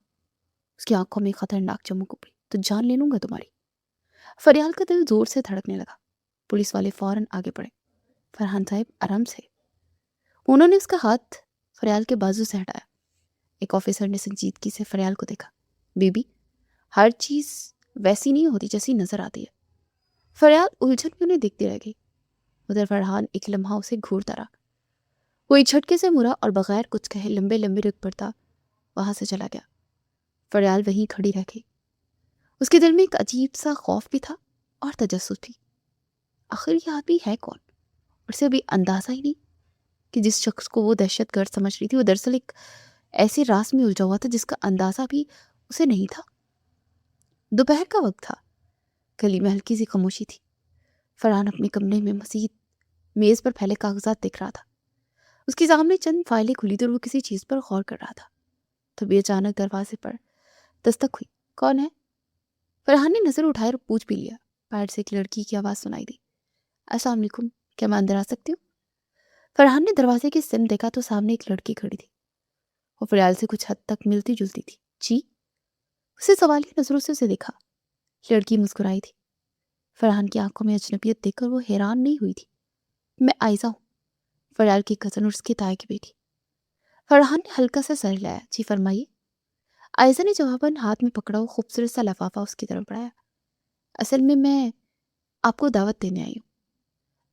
اس کی آنکھوں میں خطرناک چمک ابھری، تو جان لے لوں گا تمہاری۔ فریال کا دل زور سے دھڑکنے لگا۔ پولیس والے فوراً آگے بڑھے۔ فرحان صاحب آرام سے۔ انہوں نے اس کا ہاتھ فریال کے بازو سے ہٹایا۔ ایک آفیسر نے سنجیدگی سے فریال کو دیکھا۔ بی بی، ہر چیز ویسی نہیں ہوتی جیسی نظر آتی ہے۔ فریال الجھن میں انہیں دیکھتی رہ گئی۔ ادھر فرحان ایک لمحہ اسے گھورتا رہا۔ وہ ایک جھٹکے سے مرا اور بغیر کچھ کہے لمبے لمبے رک پڑتا وہاں سے چلا گیا۔ فریال وہیں کھڑی رہ گئی۔ اس کے دل میں ایک عجیب سا خوف بھی تھا اور تجسس بھی۔ آخر یہ آدمی ہے کون؟ اور اسے ابھی اندازہ ہی نہیں کہ جس شخص کو وہ دہشت گرد سمجھ رہی تھی وہ دراصل ایک ایسے راز میں الجھا ہوا تھا جس کا اندازہ بھی اسے نہیں تھا۔ دوپہر کا وقت تھا۔ گلی میں ہلکی سی خاموشی تھی۔ فرحان اپنے کمرے میں مزید میز پر پھیلے کاغذات دیکھ رہا تھا۔ اس کے سامنے چند فائلیں کھلی تھی اور وہ کسی چیز پر غور کر رہا تھا۔ تبھی اچانک دروازے پر دستک ہوئی۔ کون ہے؟ فرحان نے نظر اٹھائے اور پوچھ بھی لیا۔ باہر سے ایک لڑکی کی آواز سنائی دی۔ السلام علیکم، کیا میں اندر آ سکتی ہوں؟ فرحان نے دروازے کی سمت دیکھا تو سامنے ایک لڑکی کھڑی تھی۔ وہ فریال سے کچھ حد تک ملتی جلتی تھی۔ جی؟ اسے سوالیہ نظروں سے اسے دیکھا۔ لڑکی مسکرائی تھی۔ فرحان کی آنکھوں میں اجنبیت دیکھ کر وہ حیران نہیں ہوئی تھی۔ میں آئزہ ہوں، فریال کی کزن اور اس کے تائی کی بیٹی۔ فرحان نے ہلکا سا سر ہلایا۔ جی فرمائیے۔ آئزہ نے جواباً ہاتھ میں پکڑا وہ خوبصورت سا لفافہ اس کی طرف بڑھایا۔ اصل میں آپ کو دعوت دینے آئی ہوں۔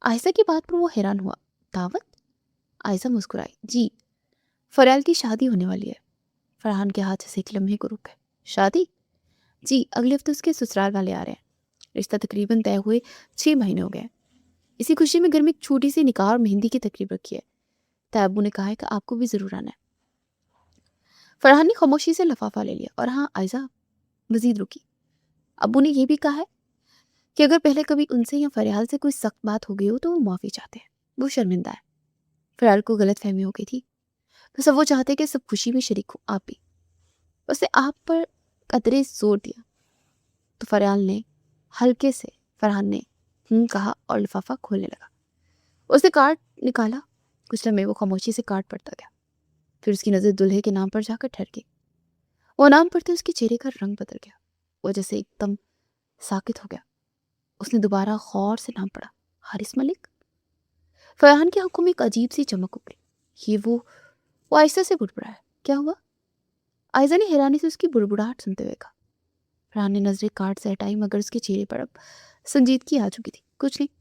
آئزہ کی بات پر وہ حیران ہوا۔ دعوت؟ آئزہ مسکرائی۔ جی، فریال کی شادی ہونے والی ہے۔ فرحان کے ہاتھ سے ایک لمحے کو رک گئے۔ شادی؟ جی، اگلے ہفتے اس کے سسرال والے آ رہے ہیں۔ رشتہ تقریباً طے ہوئے 6 مہینے ہو گئے ہیں۔ اسی خوشی میں گھر میں ایک چھوٹی سی نکاح اور مہندی کی تقریب رکھی ہے۔ طے ابو نے کہا ہے کہ آپ کو بھی ضرور آنا ہے۔ فرحان نے خاموشی سے لفافہ لے لیا۔ اور ہاں آئزہ، مزید رکی، ابو نے یہ بھی کہا ہے کہ اگر پہلے کبھی ان سے یا فریال سے کوئی سخت بات ہو گئی ہو تو وہ معافی چاہتے ہیں، وہ شرمندہ ہے۔ فریال کو غلط فہمی ہو گئی تھی، بس اب وہ چاہتے کہ سب خوشی میں شریک ہوں، آپ بھی۔ اسے آپ پر قدرے زور دیا تو فرحان نے کہا اور لفافہ کھولنے لگا۔ اسے کارڈ نکالا۔ کچھ لمحے وہ خاموشی سے کارڈ پڑھتا گیا، پھر اس کی نظر دلہے کے نام پر جا کر ٹھہر گئی۔ وہ نام پڑھتے اس کے چہرے کا رنگ بدل گیا۔ وہ جیسے ایک دم ساکت ہو گیا۔ اس نے دوبارہ غور سے نام پڑھا۔ حارث ملک۔ فرحان کی آنکھوں میں ایک عجیب سی چمک ابھری۔ یہ وہ آہستہ سے بڑبڑایا۔ کیا ہوا؟ آئزہ نے حیرانی سے اس کی بڑبڑاہٹ سنتے ہوئے کہا۔ فرحان نے نظریں کارڈ سے ہٹائی مگر اس کے چہرے پر اب سنجیدگی آ چکی تھی۔ کچھ نہیں۔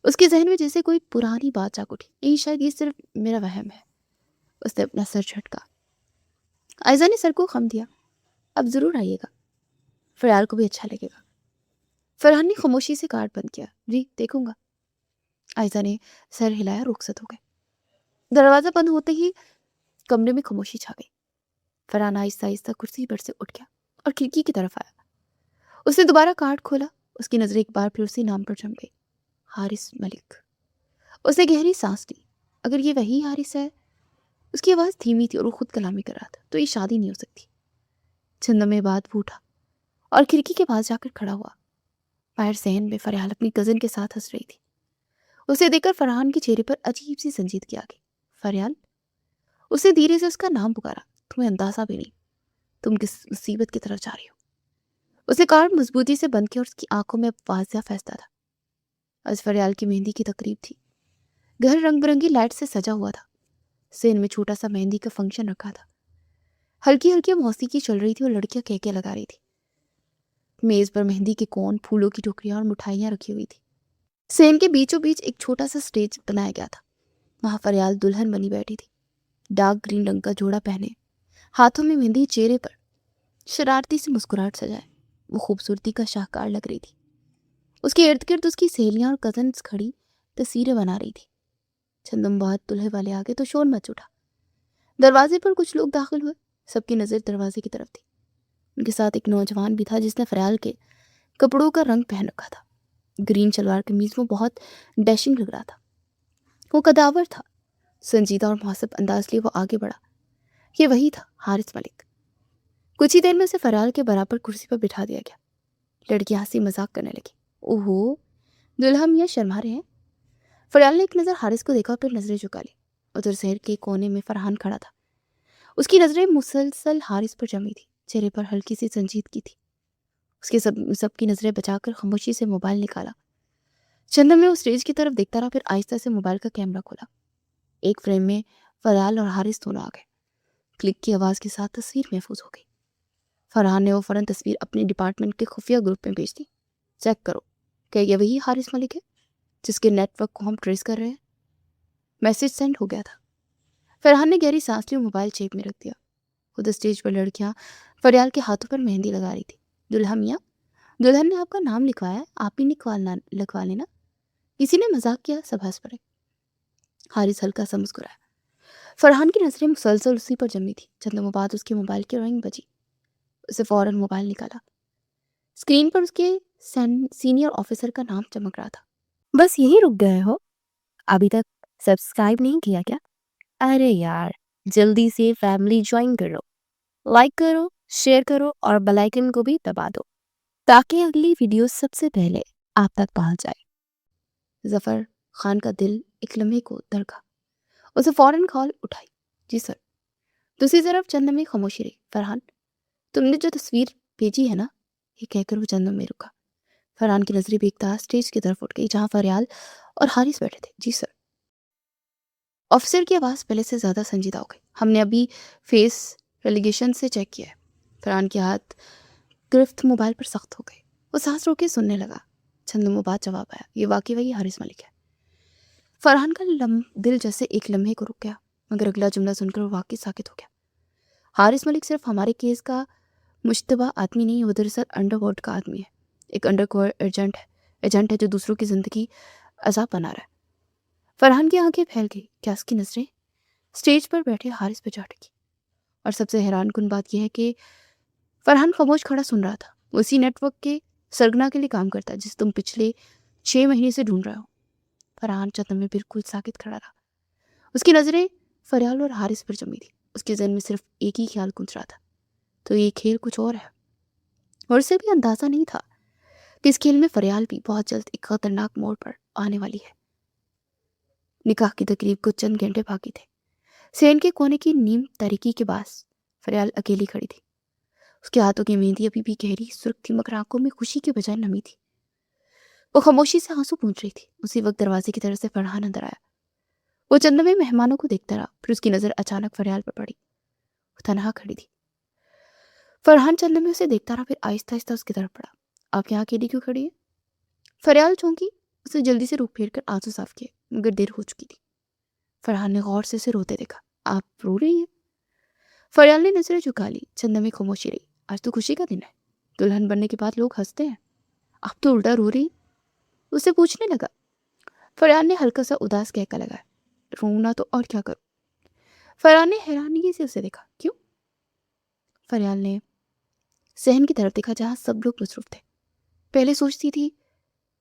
اس کے ذہن میں جیسے کوئی پرانی بات جاگ اٹھی۔ نہیں، شاید یہ صرف میرا وہم ہے۔ اس نے اپنا سر جھٹکا۔ آئزہ نے سر کو خم دیا۔ اب ضرور آئیے گا، فریال کو بھی اچھا لگے گا۔ فرحان نے خاموشی سے کارڈ بند کیا۔ جی دیکھوں گا۔ آئزہ نے سر ہلایا، رخصت ہو گئے۔ دروازہ بند ہوتے ہی کمرے میں خاموشی چھا گئی۔ فرحان آہستہ آہستہ کرسی پر سے اٹھ گیا اور کھڑکی کی طرف آیا۔ اس نے دوبارہ کارڈ کھولا۔ اس کی نظر ایک بار پھر اسی نام پر جم گئی، حارث ملک۔ اس نے گہری سانس لی۔ اگر یہ وہی حارث ہے، اس کی آواز دھیمی تھی اور وہ خود کلامی کر رہا تھا، تو یہ شادی نہیں ہو سکتی۔ چند لمحے بعد وہ اٹھا اور کھڑکی کے پاس جا کر کھڑا ہوا۔ باہر صحن میں فریال اپنی کزن کے ساتھ ہنس رہی تھی۔ اسے دیکھ کر فرحان کے چہرے پر عجیب سی سنجیدگی آ گئی۔ فریال؟ اس نے دھیرے سے اس کا نام پکارا۔ تمہیں اندازہ بھی نہیں تم کس مصیبت کی طرف جا رہی ہو۔ اس نے کارڈ مضبوطی سے بند کیا اور اس کی آنکھوں میں اب واضح فیصلہ تھا۔ آج فریال کی مہندی کی تقریب تھی۔ گھر رنگ برنگی لائٹ سے سجا ہوا تھا۔ سین میں چھوٹا سا مہندی کا فنکشن رکھا تھا۔ ہلکی ہلکی موسیقی چل رہی تھی اور لڑکیاں کہکے لگا رہی تھی۔ मेज़ पर मेहंदी के कोन, फूलों की टोकरियाँ और मिठाइयाँ रखी हुई थी। सेन के बीचों बीच एक छोटा सा स्टेज बनाया गया था। वहाँ फरियाल दुल्हन बनी बैठी थी, डार्क ग्रीन रंग का जोड़ा पहने, हाथों में मेहंदी, चेहरे पर शरारती सी मुस्कुराहट सजाए। वो खूबसूरती का शाहकार लग रही थी। उसके इर्द गिर्द उसकी सहेलियां और कजन्स खड़ी तस्वीरें बना रही थी। चंदम बहुत दूल्हे वाले आ गए तो शोर मच उठा। दरवाजे पर कुछ लोग दाखिल हुए। सबकी नज़र दरवाजे की तरफ थी। उनके साथ एक नौजवान भी था जिसने फरियाल के कपड़ों का रंग पहन रखा था। ग्रीन शलवार कमीज में बहुत डैशिंग लग रहा था। वो कदावर था। संजीदा और मुहस्सब अंदाज लिए वो आगे बढ़ा। ये वही था, हारिस मलिक। कुछ ही देर में उसे फरियाल के बराबर कुर्सी पर बिठा दिया गया। लड़की हंसी मजाक करने लगी। ओहो, दुल्हा मियाँ शर्मा रहे हैं। फरियाल ने एक नज़र हारिस को देखा और फिर नजरें झुका ली। उधर शहर के कोने में फरहान खड़ा था। उसकी नजरें मुसलसल हारिस पर जमी थी। चेहरे पर हल्की सी संजीदगी थी। उसके सबकी नजरें बचाकर खामोशी से मोबाइल निकाला। चंदन में वो स्टेज की तरफ देखता रहा, फिर आहिस्ता से मोबाइल का कैमरा खोला। एक फ्रेम में फरियाल और हारिस दोनों आ गए। क्लिक की आवाज़ के साथ तस्वीर महफूज हो गई। फरहान ने वो फौरन तस्वीर अपने डिपार्टमेंट के खुफिया ग्रुप में भेज दी। चेक करो, क्या ये वही हारिस मलिक है जिसके नेटवर्क को हम ट्रेस कर रहे हैं? मैसेज सेंड हो गया था। फरहान ने गहरी सांस ली और मोबाइल जेब में रख दिया। खुद स्टेज पर लड़कियां फरियाल के हाथों पर मेहंदी लगा रही थी। दुल्हा मियाँ, दुल्हन ने आपका नाम लिखवाया है, आप ही लिखवा लेना। किसी ने मजाक किया, सब हंस पड़े। हारिस हल्का सा मुस्कुराया। फरहान की नजरें मुसलसल उसी पर जमी थी। चंद लम्हों बाद उसके मोबाइल की रिंग बजी। उसे फौरन मोबाइल निकाला। स्क्रीन पर उसके सीनियर ऑफिसर का नाम चमक रहा था।
बस यहीं रुक गए हो? अभी तक सब्सक्राइब नहीं किया क्या? अरे यार, जल्दी से फैमिली ज्वाइन करो, लाइक करो, शेयर करो और बेल आइकन को भी दबा दो ताकि अगली वीडियो सबसे पहले आप तक पहुंच जाए।
जफर खान का दिल एक लम्हे को धड़का। उसे फौरन कॉल उठाई। जी सर। दूसरी तरफ चंद में खामोशी रही। फरहान, तुमने जो तस्वीर भेजी है ना? ये कहकर वो चंद में रुका। फरहान की नजरें बेखता स्टेज की तरफ उठ गई जहां फरियाल और हारिस बैठे थे। जी सर। ऑफिसर की आवाज़ पहले से ज़्यादा संजीदा हो गई। हमने अभी फेस रेलिगेशन से चेक किया है। फरहान के हाथ गिरफ्त मोबाइल पर सख्त हो गए। वो सांस रोके सुनने लगा। चंद लम्हों बाद जवाब आया, ये वाकई वही हारिस मलिक है। फरहान का दिल जैसे एक लम्हे को रुक गया, मगर अगला जुमला सुनकर वो वाकई साकित हो गया। हारिस मलिक सिर्फ हमारे केस का मुश्तबा आदमी नहीं, वो दरअसल अंडरवर्ल्ड का आदमी है। एक अंडरकवर एजेंट है जो दूसरों की ज़िंदगी अजाब बना रहा है। फरहान की आंखें फैल गई। क्या उसकी नजरें स्टेज पर बैठे हारिस पर जा टिकी? और सबसे हैरान कुन बात यह है कि फरहान खामोश खड़ा सुन रहा था। वो उसी नेटवर्क के सरगना के लिए काम करता है जिसे तुम पिछले 6 महीने से ढूंढ रहे हो। फरहान चंद में बिल्कुल साकित खड़ा रहा। उसकी नज़रें फरियाल और हारिस पर जमी थी। उसके जहन में सिर्फ एक ही ख्याल गूंज रहा था, तो ये खेल कुछ और है। और उसे भी अंदाज़ा नहीं था कि इस खेल में फरियाल भी बहुत जल्द एक खतरनाक मोड़ पर आने वाली है। निकाह की तकरीब को चंद घंटे बाकी थे। सेन के कोने की नीम तारीकी के पास फरियाल अकेली खड़ी थी। उसके हाथों की मेहंदी अभी भी गहरी सुर्ख थी, मगर आंखों में खुशी के बजाय नमी थी। वो खामोशी से आंसू पूंछ रही थी। उसी वक्त दरवाजे की तरफ से फरहान अंदर आया। वो चंद में मेहमानों को देखता रहा, फिर उसकी नज़र अचानक फरियाल पर पड़ी। वो तनहा खड़ी थी। फरहान चंद में उसे देखता रहा, फिर आहिस्ता आहिस्ता उसकी तरफ बढ़ा। आप यहाँ अकेली क्यों खड़ी है? फरियाल चौंकी। उसे जल्दी से रुक फेर कर आंसू साफ किए, मगर देर हो चुकी थी। फरहान ने गौर से उसे रोते देखा। आप रो रही हैं? फरियाल ने नजरें झुका ली। चंद में खामोशी रही। आज तो खुशी का दिन है। दुल्हन बनने के बाद लोग हंसते हैं, आप तो उल्टा रो रही। उससे पूछने लगा। फरियाल ने हल्का सा उदास कहका लगाया, रोना तो और क्या करूं? फरहान ने हैरानी से उसे देखा। क्यों? फरियाल ने सहन की तरफ देखा जहां सब लोग मसरूफ थे। पहले सोचती थी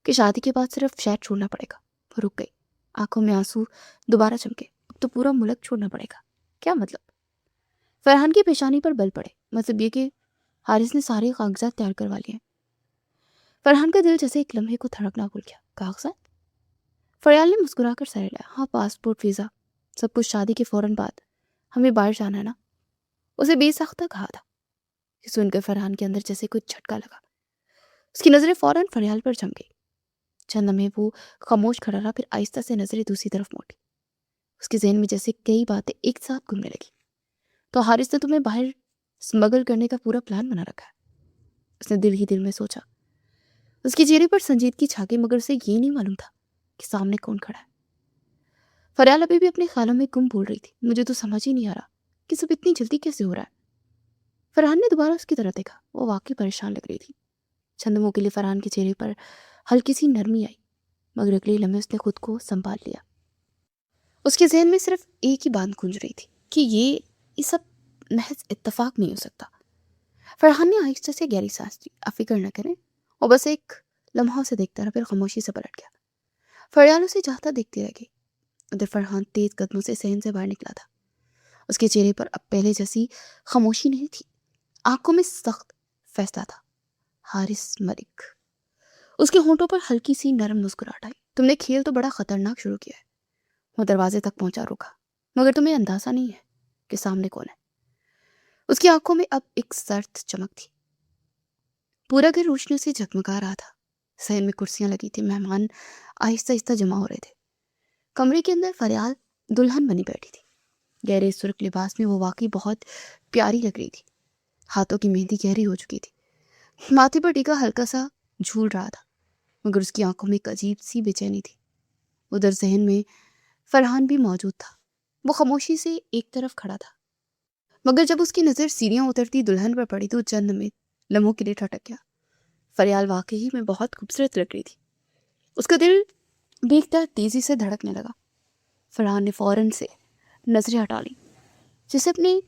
कि शादी के बाद सिर्फ शहर छोड़ना पड़ेगा। वो रुक गई। आंखों में आंसू दोबारा चमके। अब तो पूरा मुल्क छोड़ना पड़ेगा। क्या मतलब? फरहान की पेशानी पर बल पड़े। मतलब ये कि हारिस ने सारे कागजात तैयार करवा लिए। फरहान का दिल जैसे एक लम्हे को धड़कना भूल गया। कागजात? फरियाल ने मुस्कुराकर सर हिलाया। हाँ, पासपोर्ट, वीज़ा, सब कुछ शादी के फौरन बाद। हमें बाहर जाना है ना? उसे बेसाख्ता कहा था। ये सुनकर फरहान के अंदर जैसे कुछ झटका लगा। उसकी नज़रें फौरन फरियाल पर जम गई। चंद लम्हे वो खामोश खड़ा रहा, फिर आहिस्ता से नजरें दूसरी तरफ मोड़ी। उसके जहन में जैसे कई बातें एक साथ घूमने लगी। तो हारिस ने तुम्हें बाहर स्मगल करने का पूरा प्लान बना रखा है? उसने दिल ही दिल में सोचा। उसके चेहरे पर संजीदगी छा गई, मगर उसे ये नहीं मालूम था कि सामने कौन खड़ा है। फरियाल अभी भी अपने ख्यालों में गुम बोल रही थी। मुझे तो समझ ही नहीं आ रहा कि सब इतनी जल्दी कैसे हो रहा है। फरहान ने दोबारा उसकी तरफ देखा। वो वाकई परेशान लग रही थी। चंद लम्हों के लिए फरहान के चेहरे पर हल्की सी नरमी आई, मगर अगले लम्हे उसने खुद को संभाल लिया। उसके जहन में सिर्फ एक ही बात गूंज रही थी कि ये सब महज इत्तेफाक नहीं हो सकता। फरहान ने आहिस्ता से गहरी सांस ली। आप फिक्र न करें। और बस एक लम्हा उसे देखता रहा, फिर खामोशी से पलट गया। फरियाल उसे चाहता देखती रह गई। उधर फरहान तेज कदमों से सहन से बाहर निकला था। उसके चेहरे पर अब पहले जैसी खामोशी नहीं थी, आंखों में सख्त फैसला था। हारिस मलिक। उसके होंठों पर हल्की सी नरम मुस्कुराहट आई। तुमने खेल तो बड़ा खतरनाक शुरू किया है। वो दरवाजे तक पहुंचा, रुका। मगर तुम्हें अंदाजा नहीं है कि सामने कौन है। उसकी आंखों में अब एक सर्द चमक थी। पूरा घर रोशनी से जगमगा रहा था। सहन में कुर्सियां लगी थी। मेहमान आहिस्ता आहिस्ता जमा हो रहे थे। कमरे के अंदर फरियाल दुल्हन बनी बैठी थी। गहरे सुर्ख लिबास में वो वाकई बहुत प्यारी लग रही थी। हाथों की मेहंदी गहरी हो चुकी थी। माथे पर टीका हल्का सा झूल रहा था, मगर उसकी आंखों में एक अजीब सी बेचैनी थी। उधर जहन में फरहान भी मौजूद था। वो खामोशी से एक तरफ खड़ा था, मगर जब उसकी नज़र सीढ़ियां उतरती दुल्हन पर पड़ी तो चंद में लम्हों के लिए ठटक गया। फरियाल वाकई में बहुत खूबसूरत लग रही थी। उसका दिल बेखुदा तेजी से धड़कने लगा। फरहान ने फौरन से नजरें हटा ली, जिसे अपने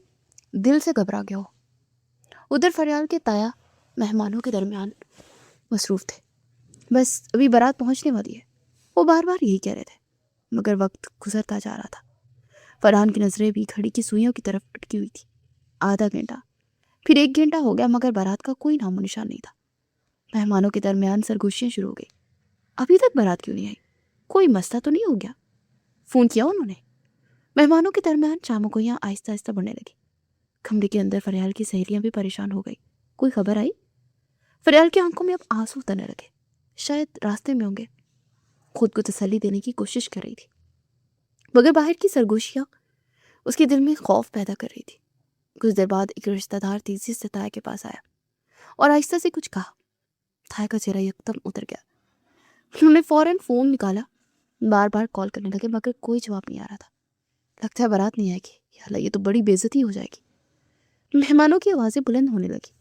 दिल से घबरा गया हो। उधर फरियाल के ताया मेहमानों के दरमियान मसरूफ थे। बस अभी बारात पहुंचने वाली है, वो बार बार यही कह रहे थे, मगर वक्त गुजरता जा रहा था। फरहान की नजरें भी घड़ी की सुइयों की तरफ अटकी हुई थी। आधा घंटा, फिर 1 घंटा हो गया, मगर बारात का कोई नामो निशान नहीं था। मेहमानों के दरमियान सरगोशियां शुरू हो गई। अभी तक बारात क्यों नहीं आई? कोई मसला तो नहीं हो गया? फोन किया उन्होंने? मेहमानों के दरमियान चामकोइयां आहिस्ता आहिस्ता बढ़ने लगी। कमरे के अंदर फरियाल की सहेलियां भी परेशान हो गई। कोई खबर आई? फरियाल की आंखों में अब आंसू उतरने लगे। शायद रास्ते में होंगे। खुद को तसल्ली देने की कोशिश कर रही थी, मगर बाहर की सरगोशियां उसके दिल में खौफ पैदा कर रही थी। कुछ देर बाद एक रिश्तेदार तेजी से ताया के पास आया और आहिस्ता से कुछ कहा। ताया का चेहरा एकदम उतर गया। उन्होंने फौरन फोन निकाला, बार बार कॉल करने लगे, मगर कोई जवाब नहीं आ रहा था। लगता है बारात नहीं आएगी। या अल्लाह, ये तो बड़ी बेइज्जती हो जाएगी। मेहमानों की आवाज़ें बुलंद होने लगी।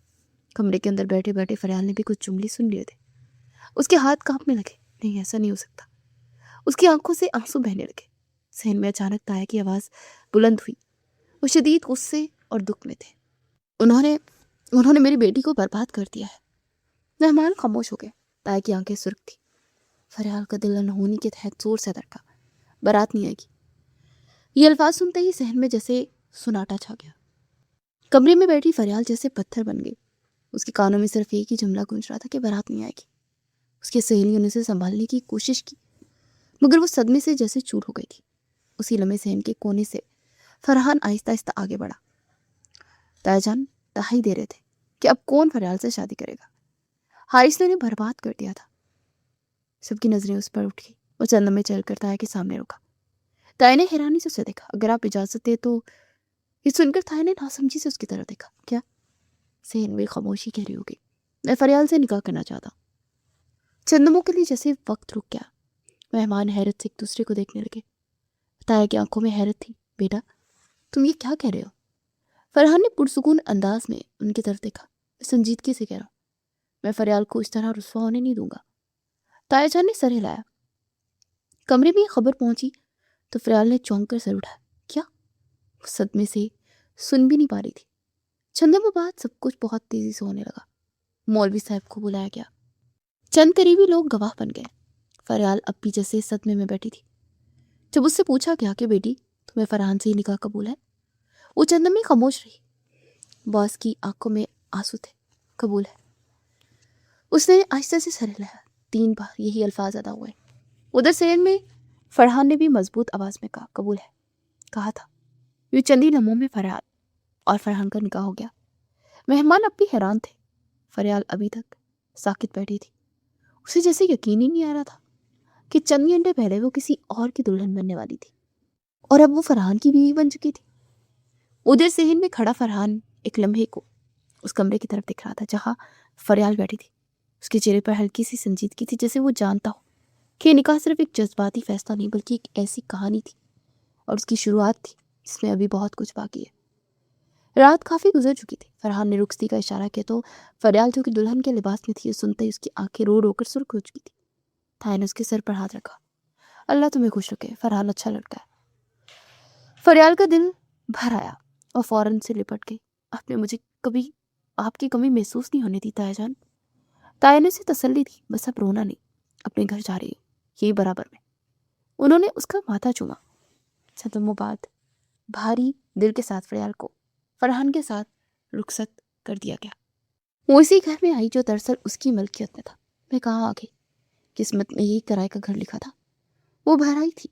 कमरे के अंदर बैठे बैठे फरियाल ने भी कुछ जुमले सुन लिए थे। उसके हाथ कांपने लगे। नहीं, ऐसा नहीं हो सकता। उसकी आंखों से आंसू बहने लगे। सहन में अचानक ताया की आवाज़ बुलंद हुई। वो शदीद गुस्से और दुख में थे। उन्होंने उन्होंने मेरी बेटी को बर्बाद कर दिया है। मेहमान खामोश हो गए। ताया की आंखें सुर्ख थी। फरियाल का दिल अनहोनी के तहत जोर से धड़का। बारात नहीं आएगी। ये अल्फाज सुनते ही सहन में जैसे सुनाटा छा गया। कमरे में बैठी फरियाल जैसे पत्थर बन गई। उसके कानों में सिर्फ एक ही जुमला गूंज रहा था कि बारात नहीं आएगी। उसकी सहेलियों ने उसे संभालने की कोशिश की, मगर वो सदमे से जैसे चूर हो गई थी। उसी लम्हे सहन के कोने से फरहान आहिस्ता आहिस्ता आगे बढ़ा। तायाजान दहाई दे रहे थे कि अब कौन फरियाल से शादी करेगा। हारिस ने उन्हें बर्बाद कर दिया था। सबकी नजरें उस पर उठ गई। वो चंद में चलकर ताया के सामने रुका। ताया ने हैरानी से उसे देखा। अगर आप इजाजत दे तो। ये सुनकर ताया ने नासमझी से उसकी तरफ देखा। क्या? सहन में खामोशी गहरी हो गई। मैं फरियाल से निकाह करना चाहता। चंदमों के लिए जैसे वक्त रुक गया। मेहमान हैरत से एक दूसरे को देखने लगे। ताया की आंखों में हैरत थी। बेटा, तुम ये क्या कह रहे हो? फरहान ने पुरसुकून अंदाज में उनकी तरफ देखा। संजीदगी से कह रहा हूं, मैं फरियाल को इस तरह रुस्वा होने नहीं दूंगा। तायाजान ने सर हिलाया। कमरे में ये खबर पहुंची तो फरियाल ने चौंक कर सर उठाया। क्या? वो सदमे से सुन भी नहीं पा रही थी। चंदमों बाद सब कुछ बहुत तेजी से होने लगा। मौलवी साहब को बुलाया गया। चंद करीबी लोग गवाह बन गए। फरियाल अब भी जैसे सदमे में बैठी थी। जब उससे पूछा गया कि बेटी, तुम्हें फरहान से ही निकाह कबूल है, वो चंद में खामोश रही। बॉस की आंखों में आंसू थे। कबूल है। उसने आहिस्ता से सर हिलाया। 3 बार यही अल्फाज अदा हुए। उधर सहन में फरहान ने भी मजबूत आवाज में कहा, कबूल है। कहा था। ये चंदी लम्हों में फरियाल और फरहान का निकाह हो गया। मेहमान अब भी हैरान थे। फरियाल अभी तक साकित बैठी थी। उसे जैसे यकीन ही नहीं आ रहा था कि चंद घंटे पहले वो किसी और की दुल्हन बनने वाली थी और अब वो फरहान की बीवी बन चुकी थी। उधर सहन में खड़ा फरहान एक लम्हे को उस कमरे की तरफ दिख रहा था जहाँ फरियाल बैठी थी। उसके चेहरे पर हल्की सी संजीदगी थी, जैसे वो जानता हो कि ये निकाह सिर्फ एक जज्बाती फैसला नहीं बल्कि एक ऐसी कहानी थी और उसकी शुरुआत थी जिसमें अभी बहुत कुछ बाकी है। रात काफ़ी गुजर चुकी थी। फरहान ने रुखसती का इशारा किया तो फरियाल जो कि दुल्हन के लिबास में थी, ये सुनते ही उसकी आंखें रो रो कर सुर्ख हो चुकी थी। थाया ने उसके सर पर हाथ रखा। अल्लाह तुम्हें खुश रखे, फरहान अच्छा लड़का है। फरियाल का दिल भर आया और फौरन से लिपट गई। आपने मुझे कभी आपकी कमी महसूस नहीं होने दी ताया जान। ताया ने उसे तसल्ली दी, बस अब रोना नहीं, अपने घर जा रही हो, यही बराबर में। उन्होंने उसका माथा चूमा। छतमों बाद भारी दिल के साथ फरियाल को फरहान के साथ रुखसत कर दिया गया। वो इसी घर में आई जो दरअसल उसकी मलकियत में था। मैं कहाँ आ गई, किस्मत में यही किराए का घर लिखा था। वो बाहर आई थी।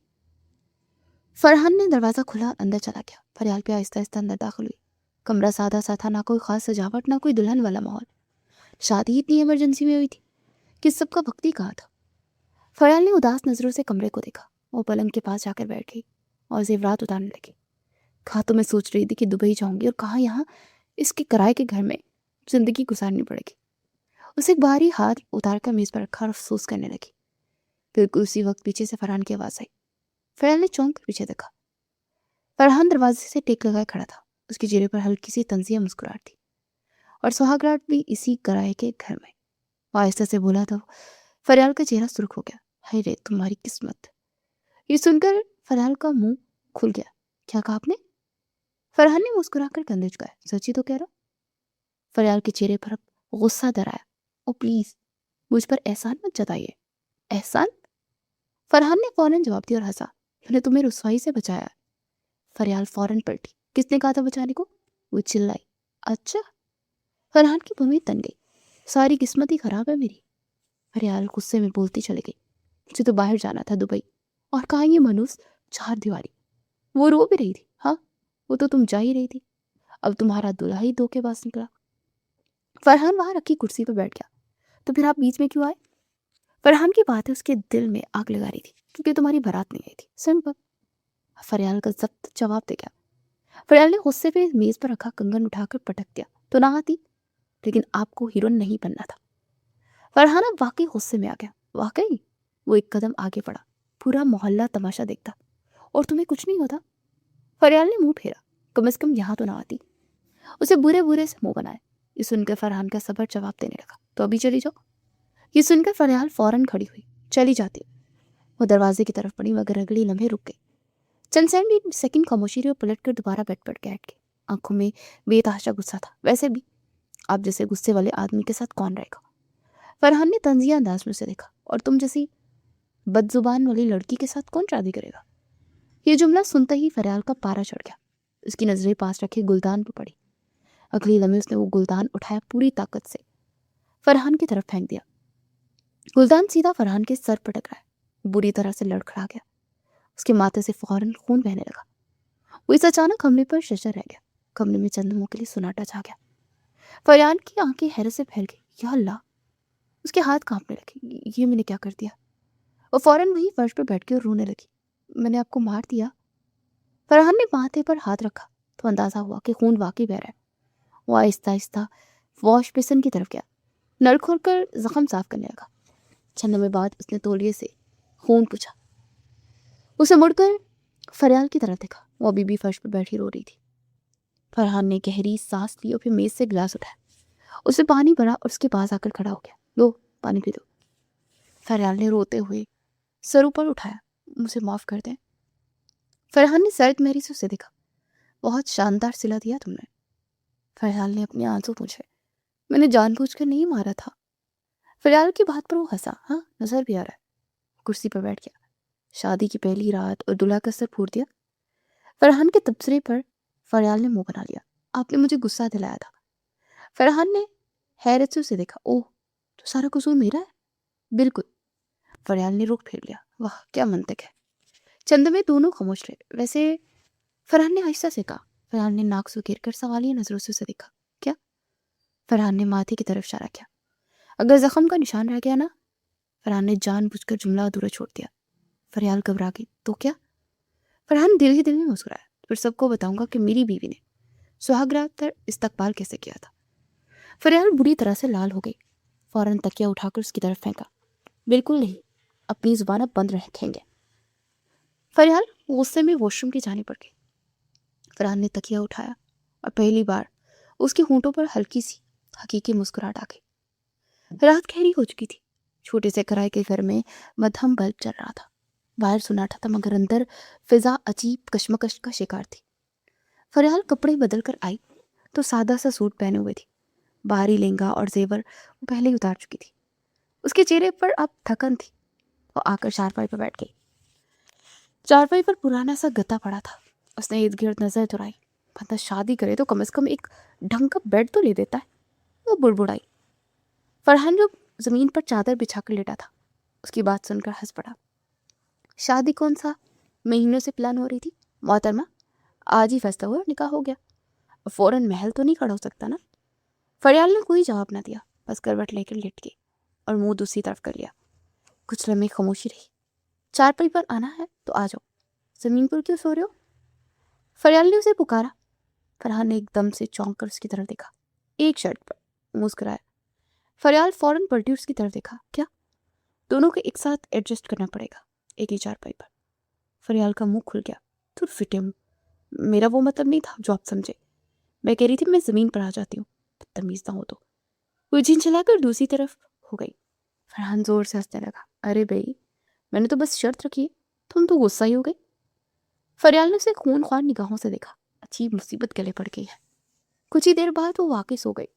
फरहान ने दरवाज़ा खुला, अंदर चला गया। फरियाल पे आहिस्ता आहिस्ता अंदर दाखिल हुई। कमरा सादा सा था, ना कोई खास सजावट, ना कोई दुल्हन वाला माहौल। शादी इतनी इमरजेंसी में हुई थी कि सबका वक्त ही कहाँ था। फरियाल ने उदास नजरों से कमरे को देखा। वो पलंग के पास जाकर बैठ गई और जेवरात उतारने लगी। कहाँ तो मैं सोच रही थी कि दुबई जाऊंगी और कहाँ यहाँ इसके किराए के घर में जिंदगी गुजारनी पड़ेगी। उसे एक भारी हाथ उतारकर मेज पर रखा और अफसोस करने लगी। बिल्कुल उसी वक्त पीछे से फरहान की आवाज़ आई। फरियाल ने चौंक कर पीछे देखा। फरहान दरवाजे से टेक लगाए खड़ा था। उसके चेहरे पर हल्की सी तंजिया मुस्कुराहट थी और सुहागरात भी इसी किराए के घर में। वो आहिस्ता से बोला तो फरियाल का चेहरा सुर्ख हो गया। हाय रे तुम्हारी किस्मत। ये सुनकर फरियाल का मुंह खुल गया। क्या कहा आपने? फरहान ने मुस्कुराकर कंधे झुकाए। सच्ची तो कह रहा। फरियाल के चेहरे पर अब गुस्सा दर आया। ओ प्लीज मुझ पर एहसान मत जताइए। एहसान? फरहान ने फौरन जवाब दिया और हंसा। मैंने तुम्हें रुसवाई से बचाया है। फरियाल फौरन पलटी। किसने कहा था बचाने को? वो चिल्लाई। अच्छा। फरहान की भूमि तन गई। सारी किस्मत ही खराब है मेरी। फरियाल गुस्से में बोलती चली गई। मुझे तो बाहर जाना था, दुबई। और कहाँ ये मनुष्य चार दीवारी। वो रो भी रही थी। हाँ, वो तो तुम जा ही रही थी। अब तुम्हारा दूल्हा ही धोखेबाज निकला। फरहान वहां रखी कुर्सी पर बैठ गया। तो फिर आप बीच में क्यों आए? फरहान की बातें उसके दिल में आग लगा रही थी। क्योंकि तुम्हारी बारात नहीं आई थी, सिंपल। फरियाल का जब्त जवाब दे गया। फरियाल ने गुस्से पे मेज पर रखा कंगन उठाकर पटक दिया। तो ना आती, लेकिन आपको हीरोइन नहीं बनना था। फरहान अब वाकई गुस्से में आ गया। वाकई? वो एक कदम आगे बढ़ा। पूरा मोहल्ला तमाशा देखता और तुम्हें कुछ नहीं होता। फरियाल ने मुंह फेरा। कम से कम यहाँ तो ना आती। उसे बुरे बुरे से मुंह बनाए। ये सुनकर फरहान का सबर जवाब देने लगा। तो अभी चली जाओ। ये सुनकर फरियाल फौरन खड़ी हुई। चली जाती। वो दरवाजे की तरफ बढ़ी मगर अगले लम्हे रुक गई। चंद सेकंड खामोशी रही और पलट कर दोबारा बेड पर बैठ गई। आंखों में बेतहाशा गुस्सा था। वैसे भी आप जैसे गुस्से वाले आदमी के साथ कौन रहेगा? फरहान ने तंजिया अंदाज में उसे देखा। और तुम जैसी बदजुबान वाली लड़की के साथ कौन शादी करेगा? ये जुमला सुनते ही फरियाल का पारा चढ़ गया। उसकी नजरें पास रखे गुलदान पर पड़ी। अगली लम्हे उसने वो गुलदान उठाया, पूरी ताकत से फरहान की तरफ फेंक दिया। गुलदान सीधा फरहान के सर पर टकराया। बुरी तरह से लड़खड़ा गया। उसके माथे से फौरन खून बहने लगा। वो इस अचानक हमले पर शशर रह गया। कमरे में चंद लम्हों के लिए सन्नाटा छा गया। फरहान की आंखें हैरत से फैल गई। या अल्लाह! उसके हाथ कांपने लगे। ये मैंने क्या कर दिया? वो फौरन वहीं फर्श पर बैठ के और रोने लगी। मैंने आपको मार दिया? फरहान ने माथे पर हाथ रखा तो अंदाजा हुआ कि खून वाकई बह रहा है। वो आहिस्ता आहिस्ता वॉश बेसिन की तरफ गया। नल खोलकर जख्म साफ करने लगा। चंद लम्हे बाद उसने तौलिए से खून पूछा। उसे मुड़कर फरियाल की तरफ देखा। वो अभी भी फर्श पर बैठी रो रही थी। फरहान ने गहरी सांस ली और फिर मेज से गिलास उठाया। उसे पानी भरा और उसके पास आकर खड़ा हो गया। लो पानी पी दो। फरियाल ने रोते हुए सर ऊपर उठाया। मुझे माफ कर दें। फरहान ने सर्द मेहरी से उसे देखा। बहुत शानदार सिला दिया तुमने। फरियाल ने अपने आंसू पूछे। मैंने जानबूझकर नहीं मारा था। फरियाल की बात पर वो हंसा। हाँ, नजर भी आ रहा है। कुर्सी पर बैठ गया। शादी की पहली रात और दूल्हा का सर फूट दिया। फरहान के तबसरे पर फरियाल ने मुंह बना लिया। आपने मुझे गुस्सा दिलाया था। फरहान ने हैरत से उसे देखा। ओह, तो सारा कसूर मेरा है? बिल्कुल। फरियाल ने रुख फेर लिया। वाह क्या मंतक है। चंद में दोनों खामोश रहे। वैसे, फरहान ने आहिस्ता से कहा। फरहान ने नाक सुकेर कर सवालिया नजरों से उसे देखा। क्या? फरहान ने माथे की तरफ इशारा किया। अगर जख्म का निशान रह गया ना। फरहान ने जानबूझकर जुमला अधूरा छोड़ दिया। फरियाल घबरा गई। तो क्या? फरहान दिल ही दिल में मुस्कुराया। फिर सबको बताऊंगा कि मेरी बीवी ने सुहागरात पर इस्तकबाल कैसे किया था। फरियाल बुरी तरह से लाल हो गई। फौरन तकिया उठाकर उसकी तरफ फेंका। बिल्कुल नहीं, अपनी जुबान अब बंद रखेंगे। फरियाल गुस्से में वॉशरूम की जाने पड़ गई। फरहान ने तकिया उठाया और पहली बार उसके होंठों पर हल्की सी हकीकी मुस्कुराहट आ गई। रात गहरी हो चुकी थी। छोटे से किराए के घर में मध्यम बल्ब चल रहा था। बाहर सुनाटा था मगर अंदर फिजा अजीब कश्मकश का शिकार थी। फरियाल कपड़े बदल कर आई तो सादा सा सूट पहने हुए थी। बाहरी लहंगा और जेवर वो पहले ही उतार चुकी थी। उसके चेहरे पर अब थकन थी। वो आकर चारपाई पर बैठ गई। चारपाई पर पुराना सा गत्ता पड़ा था। उसने इर्द गिर्द नजर दौड़ाई। बंदा शादी करे तो कम से कम एक ढंग का बेड तो ले देता है। वो बुड़बुड़ाई। फरहान जो जमीन पर चादर बिछाकर लेटा था उसकी बात सुनकर हंस पड़ा। शादी कौन सा महीनों से प्लान हो रही थी मोहतरमा, आज ही फैसला हुआ और निकाह हो गया। फौरन महल तो नहीं खड़ा हो सकता ना। फरियाल ने कोई जवाब ना दिया, बस करवट लेकर लेट गई और मुंह दूसरी तरफ कर लिया। कुछ लम्हे खामोशी रही। चारपाई पर आना है तो आ जाओ, जमीन पर क्यों सो रहे हो? फरियाल ने उसे पुकारा। फरहान ने एकदम से चौंक कर उसकी तरफ देखा। एक शर्ट पर मुस्कुराया। फरियाल फौरन पलटी उसकी तरफ देखा। क्या? दोनों को एक साथ एडजस्ट करना पड़ेगा एक ही चारपाई पर। फरियाल का मुंह खुल गया। तू फिटे मुंह, मेरा वो मतलब नहीं था जो आप समझे। मैं कह रही थी मैं जमीन पर आ जाती हूँ, बदतमीज ना हो तो। वो झिंझलाकर दूसरी तरफ हो गई। फरहान जोर से हंसने लगा। अरे भाई, मैंने तो बस शर्त रखी है, तुम तो गुस्सा ही हो गई। फरियाल ने उसे खूनख्वार निगाहों से देखा। अजीब मुसीबत गले पड़ गई है। कुछ ही देर बाद वो वाकिस हो गई।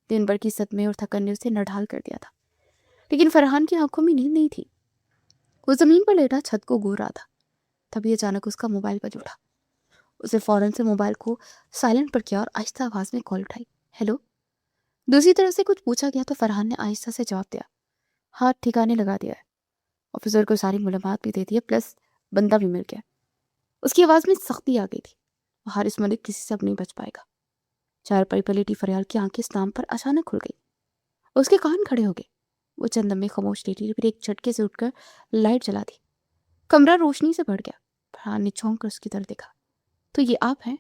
दिन भर की सदमे और थकन ने उसे नढाल कर दिया था, लेकिन फरहान की आंखों में नींद नहीं थी। वो जमीन पर लेटा छत को घूर रहा था। तभी अचानक उसका मोबाइल बज उठा। उसे फौरन से मोबाइल को साइलेंट पर किया और आहिस्ता आवाज में कॉल उठाई। हेलो। दूसरी तरफ से कुछ पूछा गया तो फरहान ने आहिस्ता से जवाब दिया। हाथ ठिकाने लगा दिया है, ऑफिसर को सारी मालूमात भी दे दी है, प्लस बंदा भी मिल गया। उसकी आवाज में सख्ती आ गई थी। हारिस मलिक किसी से अब नहीं बच पाएगा। चारपाई पर लेटी फरियाल की आंखें इस नाम पर अचानक खुल गई। उसके कान खड़े हो गए। वो चंद लम्हे खामोश लेटी, फिर एक झटके से उठकर लाइट जला दी। कमरा रोशनी से भर गया। फरहान ने चौंक कर उसकी तरफ देखा। तो ये आप हैं?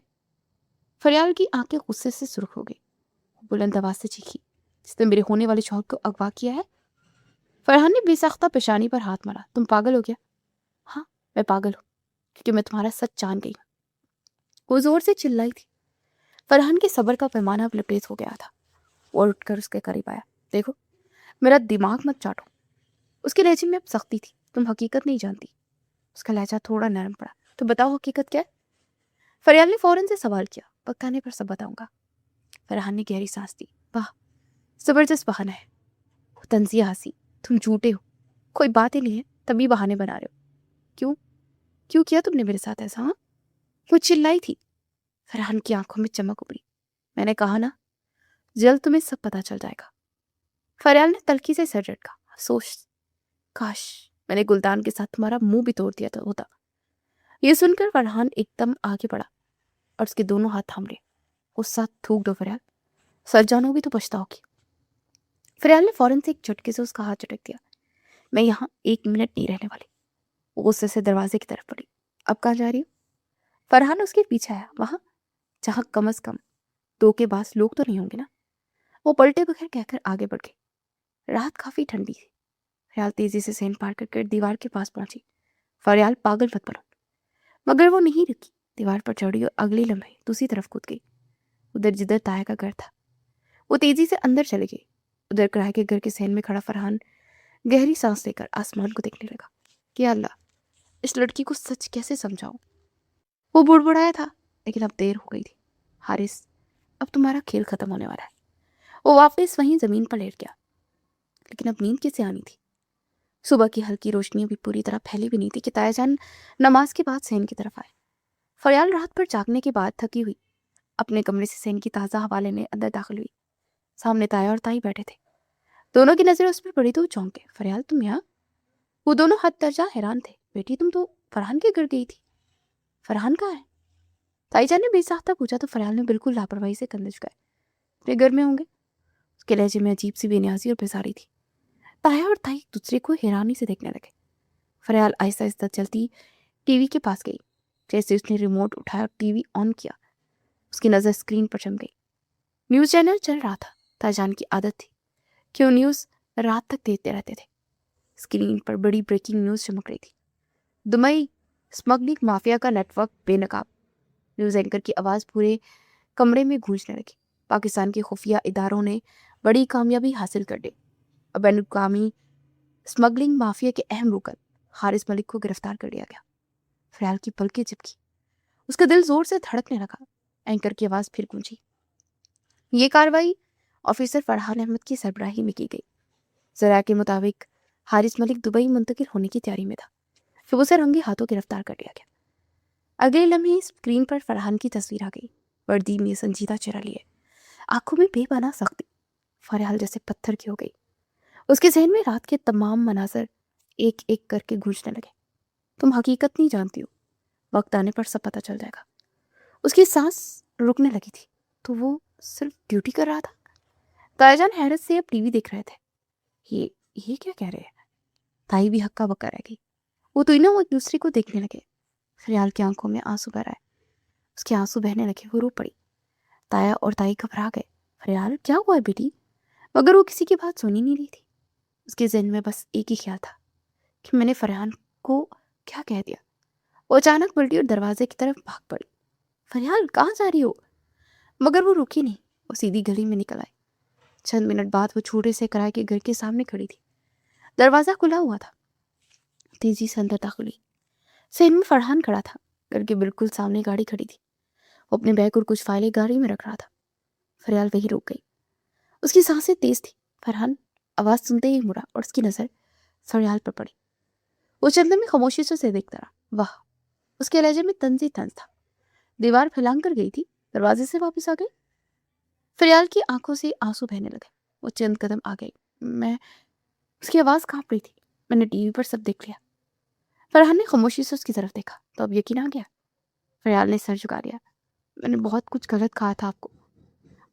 फरियाल की आंखें गुस्से से सुर्ख हो गई। बुलंद आवाज से चीखी, जिसने मेरे होने वाले शौहर को अगवा किया है? फरहान ने बेसाख्ता पेशानी पर हाथ मारा। तुम पागल हो गया? हाँ, मैं पागल हूँ, क्योंकि मैं तुम्हारा सच जान गई हूँ। वो जोर से चिल्लाई थी। फरहान के सब्र का पैमाना अब लबरेज हो गया था। वो उठकर उसके करीब आया। देखो, मेरा दिमाग मत चाटो। उसके लहजे में अब सख्ती थी। तुम हकीकत नहीं जानती। उसका लहजा थोड़ा नरम पड़ा। तो बताओ हकीकत क्या है? फरियाल ने फौरन से सवाल किया। पकाने पर सब बताऊंगा। फरहान ने गहरी सांस दी। वाह, जबरदस्त बहाना है। वो तंजिया हंसी। तुम झूठे हो, कोई बात ही नहीं है, तभी बहाने बना रहे हो। क्यों क्यों किया तुमने मेरे साथ ऐसा? हाँ, वो चिल्लाई थी। फरहान की आंखों में चमक उभरी। मैंने कहा ना, जल्द तुम्हें सब पता चल जाएगा। फरियाल ने तल्खी से सर झटका। सोच, काश मैंने गुलदान के साथ तुम्हारा मुंह भी तोड़ दिया होता। ये सुनकर फरहान एकदम आगे बढ़ा और उसके दोनों हाथ थाम लिए। गुस्सा थूक दो फरियाल, सर जानोगी तो पछताओगी। फरियाल ने फौरन से एक झटके से उसका हाथ झटक दिया। मैं यहाँ 1 मिनट नहीं रहने वाली। वो गुस्से से दरवाजे की तरफ बढ़ी। अब कहाँ जा रही हो? फरहान उसके पीछे आया। वहां जहां कम से कम दो के पास लोग तो नहीं होंगे ना। वो पलटे बगैर कहकर आगे बढ़ गई। रात काफी ठंडी थी। फरियाल तेजी से सेन पार कर दीवार के पास पहुंची। फरियाल, पागल मत बनो। मगर वो नहीं रुकी। दीवार पर चढ़ी और अगले लम्हे दूसरी तरफ कूद गई। उधर जिधर ताया का घर था। वो तेजी से अंदर चली गई। उधर किराए के घर के सहन में खड़ा फरहान गहरी सांस लेकर आसमान को देखने लगा। कि अल्लाह, इस लड़की को सच कैसे समझाऊं? वो बुड़बुड़ाया था, लेकिन अब देर हो गई थी। हारिस, अब तुम्हारा खेल खत्म होने वाला है। वो वापस वहीं जमीन पर लेट गया। लेकिन अब नींद कैसे आनी थी? सुबह की हल्की रोशनी अभी पूरी तरह फैली भी नहीं थी कि तायाजान नमाज के बाद सैन की तरफ आए। फरियाल रात भर जागने के बाद थकी हुई अपने कमरे से सैन की ताज़ा हवा लेने अंदर दाखिल हुई। सामने ताया और ताई बैठे थे। दोनों की नजरें उस पर पड़ी तो वो चौंके। फरियाल, तुम यहाँ? वो दोनों हद दर्जा हैरान थे। बेटी, तुम तो फरहान के घर गई थी। फरहान कहाँ है? ताईजान ने बेसाख्ता पूछा तो फरियाल ने बिल्कुल लापरवाही से कंधे झुकाए। अपने घर में होंगे। उसके लहजे में अजीब सी बेनियाजी और बेजारी थी। ताया और ताई एक दूसरे को हैरानी से देखने लगे। फरियाल आहिस्ता आहिस्ता चलती टीवी के पास गई। जैसे उसने रिमोट उठाया और टीवी ऑन किया, उसकी नज़र स्क्रीन पर जम गई। न्यूज़ चैनल चल रहा था। ताईजान की आदत थी कि वो न्यूज़ रात तक देखते रहते थे। स्क्रीन पर बड़ी ब्रेकिंग न्यूज़ चमक रही थी। दुबई स्मगलिंग माफिया का नेटवर्क बेनकाब। न्यूज़ एंकर की आवाज़ पूरे कमरे में गूंजने लगी। पाकिस्तान के खुफिया इदारों ने बड़ी कामयाबी हासिल कर ली। अब अनुगामी स्मगलिंग माफिया के अहम रुकन हारिस मलिक को गिरफ्तार कर लिया गया। फरियाल की पलकें चिपकी। उसका दिल जोर से धड़कने लगा। एंकर की आवाज़ फिर गूंजी। ये कार्रवाई ऑफिसर फरहान अहमद की सरबराही में की गई। जरा के मुताबिक हारिस मलिक दुबई मुंतकिल होने की तैयारी में था। फिर उसे रंगे हाथों गिरफ्तार कर लिया गया। अगले लम्हे स्क्रीन पर फरहान की तस्वीर आ गई। वर्दी में संजीदा चेहरा लिए, आंखों में बेपनाह सख्ती। फरियाल जैसे पत्थर की हो गई। उसके जहन में रात के तमाम मनाजर एक एक करके गूंजने लगे। तुम हकीकत नहीं जानती हो, वक्त आने पर सब पता चल जाएगा। उसकी सांस रुकने लगी थी। तो वो सिर्फ ड्यूटी कर रहा था। ताईजान हैरत से अब टीवी देख रहे थे। ये क्या कह रहे हैं? ताई भी हक्का बक्का रह गई। वो तीनों एक दूसरे को देखने लगे। फरियाल की आंखों में आंसू भर आए। उसके आंसू बहने लगे। वो रो पड़ी। ताया और ताई घबरा गए। फरियाल क्या हुआ बेटी? मगर वो किसी की बात सुनी नहीं रही थी। उसके जहन में बस एक ही ख्याल था कि मैंने फरहान को क्या कह दिया। वो अचानक पलटी और दरवाजे की तरफ भाग पड़ी। फरियाल कहाँ जा रही हो? मगर वो रुकी नहीं। वो सीधी गली में निकल आई। चंद मिनट बाद वो छोटे से किराए के घर के सामने खड़ी थी। दरवाजा खुला हुआ था। तेजी से अंदर दाखिल हुई। सहन में फरहान खड़ा था। घर के बिल्कुल सामने गाड़ी खड़ी थी। वो अपने बैग और कुछ फाइलें गाड़ी में रख रहा था। फरियाल वहीं रुक गई। उसकी सांसें तेज थी। फरहान आवाज सुनते ही मुड़ा और उसकी नजर फरियाल पर पड़ी। वो चंद में खामोशी से उसे देखता रहा। वाह, उसके लहजे में तंज ही तंज था। दीवार फैलांग कर गई थी। दरवाजे से वापस आ गई। फरियाल की आंखों से आंसू बहने लगे। वो चंद कदम आ गई। मैं उसकी आवाज कांप रही थी। मैंने टीवी पर सब देख लिया। फरहान ने खामोशी से उसकी तरफ देखा तो अब यकीन आ गया। फरियाल ने सर झुका लिया। मैंने बहुत कुछ गलत कहा था आपको।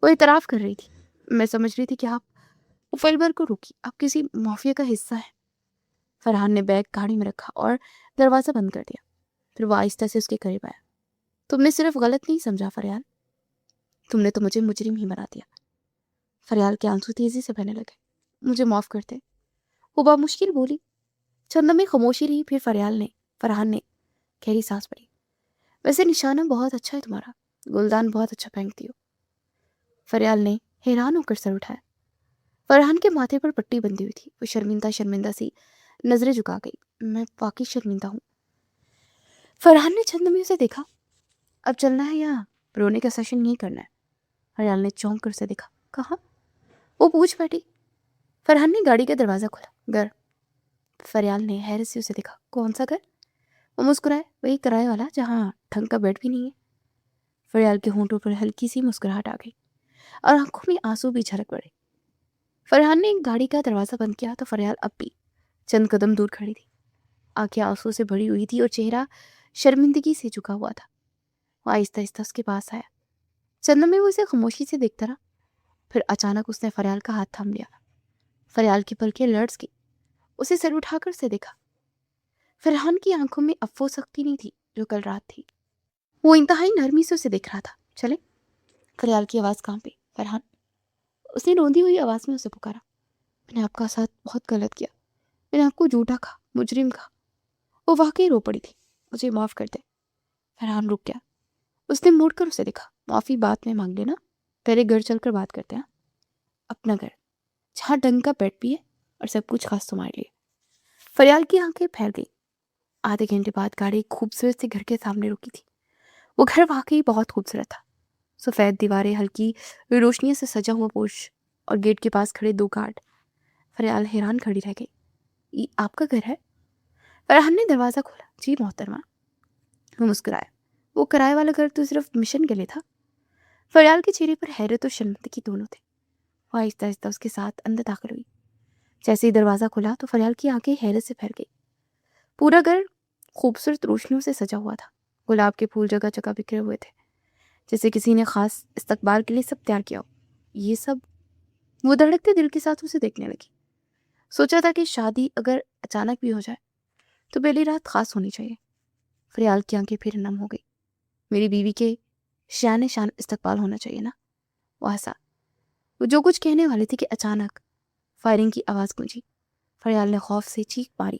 वो इतराफ कर रही थी। मैं समझ रही थी कि आप मुफलबर को रोकी, आप किसी माफिया का हिस्सा है। फरहान ने बैग गाड़ी में रखा और दरवाजा बंद कर दिया। फिर वो आहिस्ता से उसके करीब आया। तुमने सिर्फ गलत नहीं समझा फरियाल, तुमने तो मुझे मुजरिम ही बना दिया। फरियाल के आंसू तेजी से बहने लगे। मुझे माफ करते, वो बामुश्किल बोली। चंद में खामोशी रही। फिर फरहान ने गहरी सांस पड़ी। वैसे निशाना बहुत अच्छा है तुम्हारा, गुलदान बहुत अच्छा फेंकती हो। फरियाल ने हैरान होकर सर उठाया। फरहान के माथे पर पट्टी बंधी हुई थी। वो शर्मिंदा शर्मिंदा सी नजरें झुका गई। मैं वाकई शर्मिंदा हूँ। फरहान ने चंद में उसे देखा। अब चलना है या रोने का सेशन नहीं करना है? फरियाल ने चौंक कर उसे देखा। कहाँ? वो पूछ बैठी। फरहान ने गाड़ी का दरवाजा खोला। घर। फरियाल ने हैरत से उसे देखा। कौन सा घर? वो मुस्कुराए। वही किराए वाला जहाँ ढंग का बेड भी नहीं है। फरियाल के होंठों पर हल्की सी मुस्कुराहट आ गई और आंखों में आंसू भी झलक पड़े। फरहान ने गाड़ी का दरवाजा बंद किया तो फरियाल अब भी चंद कदम दूर खड़ी थी। आंखें आंसू से भरी हुई थी और चेहरा शर्मिंदगी से झुका हुआ था। वो आहिस्ता आहिस्ता उसके पास आया। चंद में वो उसे खामोशी से देखता रहा। फिर अचानक उसने फरियाल का हाथ थाम लिया। फरियाल की पलकें लर्ज गई। उसे सर उठाकर उसे देखा। फरहान की आंखों में अब वो सख्ती नहीं थी जो कल रात थी। वो इंतहाई नरमी से उसे देख रहा था। चले? फरियाल की आवाज कांपी। फरहान, उसने रोंदी हुई आवाज में उसे पुकारा। मैंने आपका साथ बहुत गलत किया। मैंने आपको झूठा कहा, मुजरिम कहा। वो वाकई रो पड़ी थी। मुझे माफ कर दे। फरहान रुक गया। उसने मुड़कर उसे देखा। माफी बाद में मांग लेना, पहले घर चलकर बात करते हैं। अपना घर, जहाँ ढंग का बेड भी है और सब कुछ खास तुम्हारे लिए। फरियाल की आंखें फैल गई। आधे घंटे बाद गाड़ी एक खूबसूरत से घर के सामने रुकी थी। वो घर वाकई बहुत खूबसूरत था। सफ़ेद दीवारें, हल्की रोशनी से सजा हुआ पोर्च और गेट के पास खड़े दो गार्ड। फरियाल हैरान खड़ी रह गई। ये आपका घर है? फरहान ने दरवाज़ा खोला। जी मोहतरमा। वो मुस्कुराया। वो किराए वाला घर तो सिर्फ मिशन के लिए था। फरियाल के चेहरे पर हैरत और शर्मिंदगी दोनों थे। वो आहिस्ता आहिस्ता उसके साथ अंदर दाखिल हुई। जैसे ही दरवाज़ा खुला तो फरियाल की आंखें हैरत से फैल गई। पूरा घर खूबसूरत रोशनियों से सजा हुआ था। गुलाब के फूल जगह जगह बिखरे हुए थे, जैसे किसी ने खास इस्तकबाल के लिए सब तैयार किया हो। ये सब, वो धड़कते दिल के साथ उसे देखने लगी। सोचा था कि शादी अगर अचानक भी हो जाए तो पहली रात खास होनी चाहिए। फरियाल की आंखें फिर नम हो गई। मेरी बीवी के शान शान इस्तकबाल होना चाहिए ना? वो हंसा। وہ جو کچھ کہنے والے تھے کہ اچانک فائرنگ کی آواز گونجی۔ فریال نے خوف سے چیخ ماری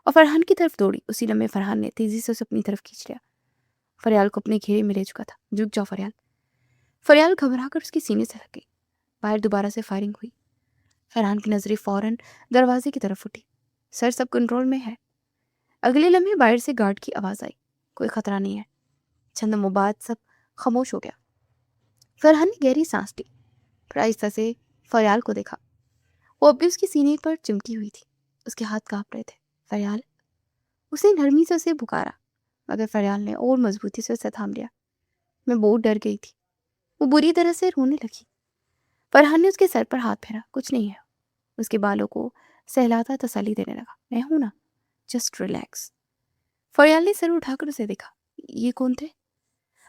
اور فرحان کی طرف دوڑی۔ اسی لمحے فرحان نے تیزی سے اسے اپنی طرف کھینچ لیا۔ فریال کو اپنے گھیرے میں لے چکا تھا۔ جھک جاؤ فریال۔ فریال گھبرا کر اس کے سینے سے لگ گئی۔ باہر دوبارہ سے فائرنگ ہوئی۔ فرحان کی نظریں فوراً دروازے کی طرف اٹھی۔ سر سب کنٹرول میں ہے۔ اگلے لمحے باہر سے گارڈ کی آواز آئی۔ کوئی خطرہ نہیں ہے۔ چند لمحوں بعد سب خاموش ہو گیا۔ فرحان نے گہری سانس لی، پھر آہستہ سے فریال کو دیکھا۔ وہ اب بھی اس کی سینے پر چمکی ہوئی تھی۔ اس کے ہاتھ کانپ رہے تھے۔ فریال، اس نے نرمی سے اسے پکارا، مگر فریال نے اور مضبوطی سے اسے تھام لیا۔ میں بہت ڈر گئی تھی۔ وہ بری طرح سے رونے لگی۔ فرحان نے اس کے سر پر ہاتھ پھیرا۔ کچھ نہیں ہے۔ اس کے بالوں کو سہلاتا تسلی دینے لگا۔ میں ہوں نا، جسٹ ریلیکس۔ فریال نے سر اٹھا کر اسے دیکھا۔ یہ کون تھے؟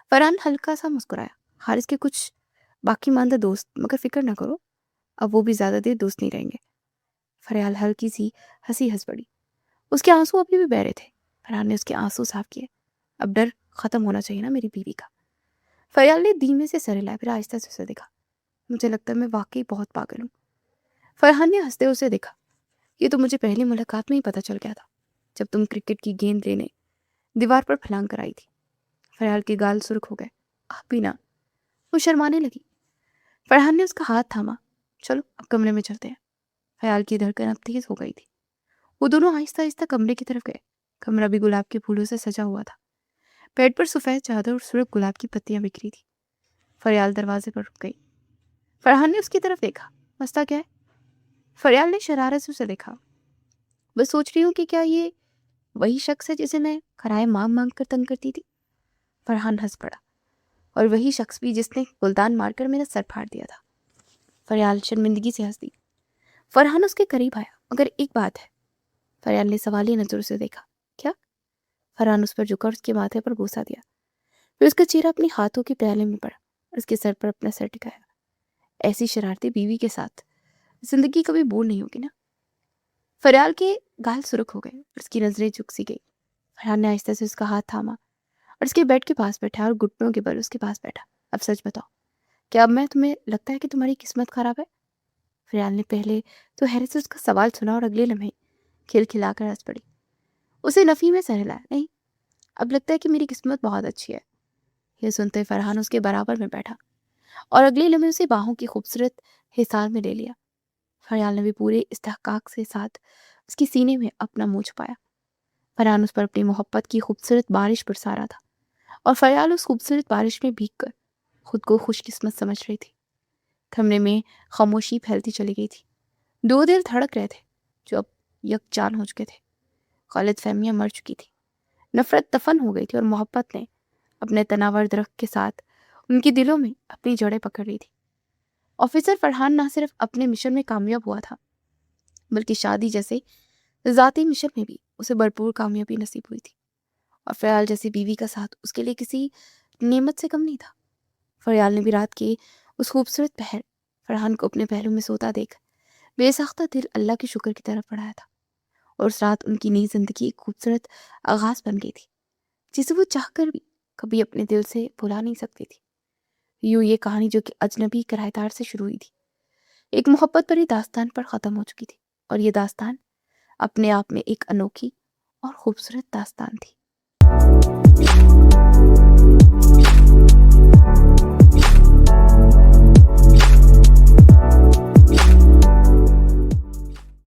فرحان ہلکا سا مسکرایا۔ حارث کے کچھ باقی ماندہ دوست، مگر فکر نہ کرو، اب وہ بھی زیادہ دیر دوست نہیں رہیں گے۔ فریال ہلکی سی ہنسی ہنس پڑی۔ اس کے آنسو ابھی بھی بہ رہے تھے۔ فرحان نے اس کے آنسو صاف کیے۔ اب ڈر ختم ہونا چاہیے نا میری بیوی کا۔ فریال نے دھیمے سے سر ہلایا، پھر آہستہ سے اسے دیکھا۔ مجھے لگتا ہے میں واقعی بہت پاگل ہوں۔ فرحان نے ہنستے اسے دیکھا۔ یہ تو مجھے پہلی ملاقات میں ہی پتہ چل گیا تھا، جب تم کرکٹ کی گیند لینے دیوار پر پھلانگ کر آئی تھی۔ فریال کے گال سرخ ہو گئے۔ آپ بھی نا۔ وہ شرمانے لگی۔ فرحان نے اس کا ہاتھ تھاما۔ چلو اب کمرے میں چلتے ہیں۔ فریال کی دھڑکن اب تیز ہو گئی تھی۔ وہ دونوں آہستہ آہستہ کمرے کی طرف گئے۔ کمرہ بھی گلاب کے پھولوں سے سجا ہوا تھا۔ بیڈ پر سفید چادر اور سرخ گلاب کی پتیاں بکھری تھی۔ فریال دروازے پر رک گئی۔ فرحان نے اس کی طرف دیکھا۔ مسئلہ کیا ہے؟ فریال نے شرارت سے اسے دیکھا۔ بس سوچ رہی ہوں کہ کیا یہ وہی شخص ہے جسے میں کرائے مانگ مانگ کر تنگ کرتی تھی۔ فرحان ہنس پڑا۔ اور وہی شخص بھی جس نے گلدان مار کر میرا سر پھاڑ دیا تھا۔ فریال شرمندگی سے ہنس دی۔ فرحان اس کے قریب آیا۔ مگر ایک بات ہے۔ فریال نے سوالیہ نظر سے دیکھا۔ کیا؟ فرحان اس پر جھکا اور اس کے ماتھے پر بوسہ دیا۔ پھر اس کا چہرہ اپنے ہاتھوں کے پیالے میں پڑا، اس کے سر پر اپنا سر ٹکایا۔ ایسی شرارتی بیوی کے ساتھ زندگی کبھی بور نہیں ہوگی نا۔ فریال کے گال سرخ ہو گئے، اس کی نظریں جھک سی گئی۔ فرحان نے آہستہ سے اس کا ہاتھ تھاما اور اس کے بیڈ کے پاس بیٹھا اور گھٹنوں کے بل اس کے پاس بیٹھا۔ اب سچ بتاؤ، کیا اب میں تمہیں لگتا ہے کہ تمہاری قسمت خراب ہے؟ فریال نے پہلے تو حیرت سے اس کا سوال سنا اور اگلے لمحے کھل کھلا کر ہنس پڑی۔ اسے نفی میں سر ہلایا۔ نہیں، اب لگتا ہے کہ میری قسمت بہت اچھی ہے۔ یہ سنتے فرحان اس کے برابر میں بیٹھا اور اگلے لمحے اسے باہوں کی خوبصورت حصار میں لے لیا۔ فریال نے بھی پورے استحقاق کے ساتھ اس کی سینے میں اپنا منہ چھپایا۔ فرحان اس پر اپنی محبت کی خوبصورت بارش برسا رہا تھا اور فریال اس خوبصورت بارش میں بھیگ کر خود کو خوش قسمت سمجھ رہی تھی۔ کمرے میں خاموشی پھیلتی چلی گئی تھی۔ دو دل دھڑک رہے تھے جو اب یکجان ہو چکے تھے۔ غلط فہمیاں مر چکی تھی، نفرت دفن ہو گئی تھی اور محبت نے اپنے تناور درخت کے ساتھ ان کے دلوں میں اپنی جڑیں پکڑ لی تھی۔ آفیسر فرحان نہ صرف اپنے مشن میں کامیاب ہوا تھا، بلکہ شادی جیسے ذاتی مشن میں بھی اسے بھرپور کامیابی نصیب ہوئی تھی، اور فریال جیسی بیوی کا ساتھ اس کے لیے کسی نعمت سے کم نہیں تھا۔ فریال نے بھی رات کے اس خوبصورت پہر فرحان کو اپنے پہلو میں سوتا دیکھ بے ساختہ دل اللہ کے شکر کی طرف بڑھایا تھا، اور اس رات ان کی نئی زندگی ایک خوبصورت آغاز بن گئی تھی جسے وہ چاہ کر بھی کبھی اپنے دل سے بھلا نہیں سکتی تھی۔ یوں یہ کہانی جو کہ اجنبی کرایہ دار سے شروع ہوئی تھی، ایک محبت بھری داستان پر ختم ہو چکی تھی، اور یہ داستان اپنے آپ میں ایک انوکھی اور خوبصورت داستان تھی۔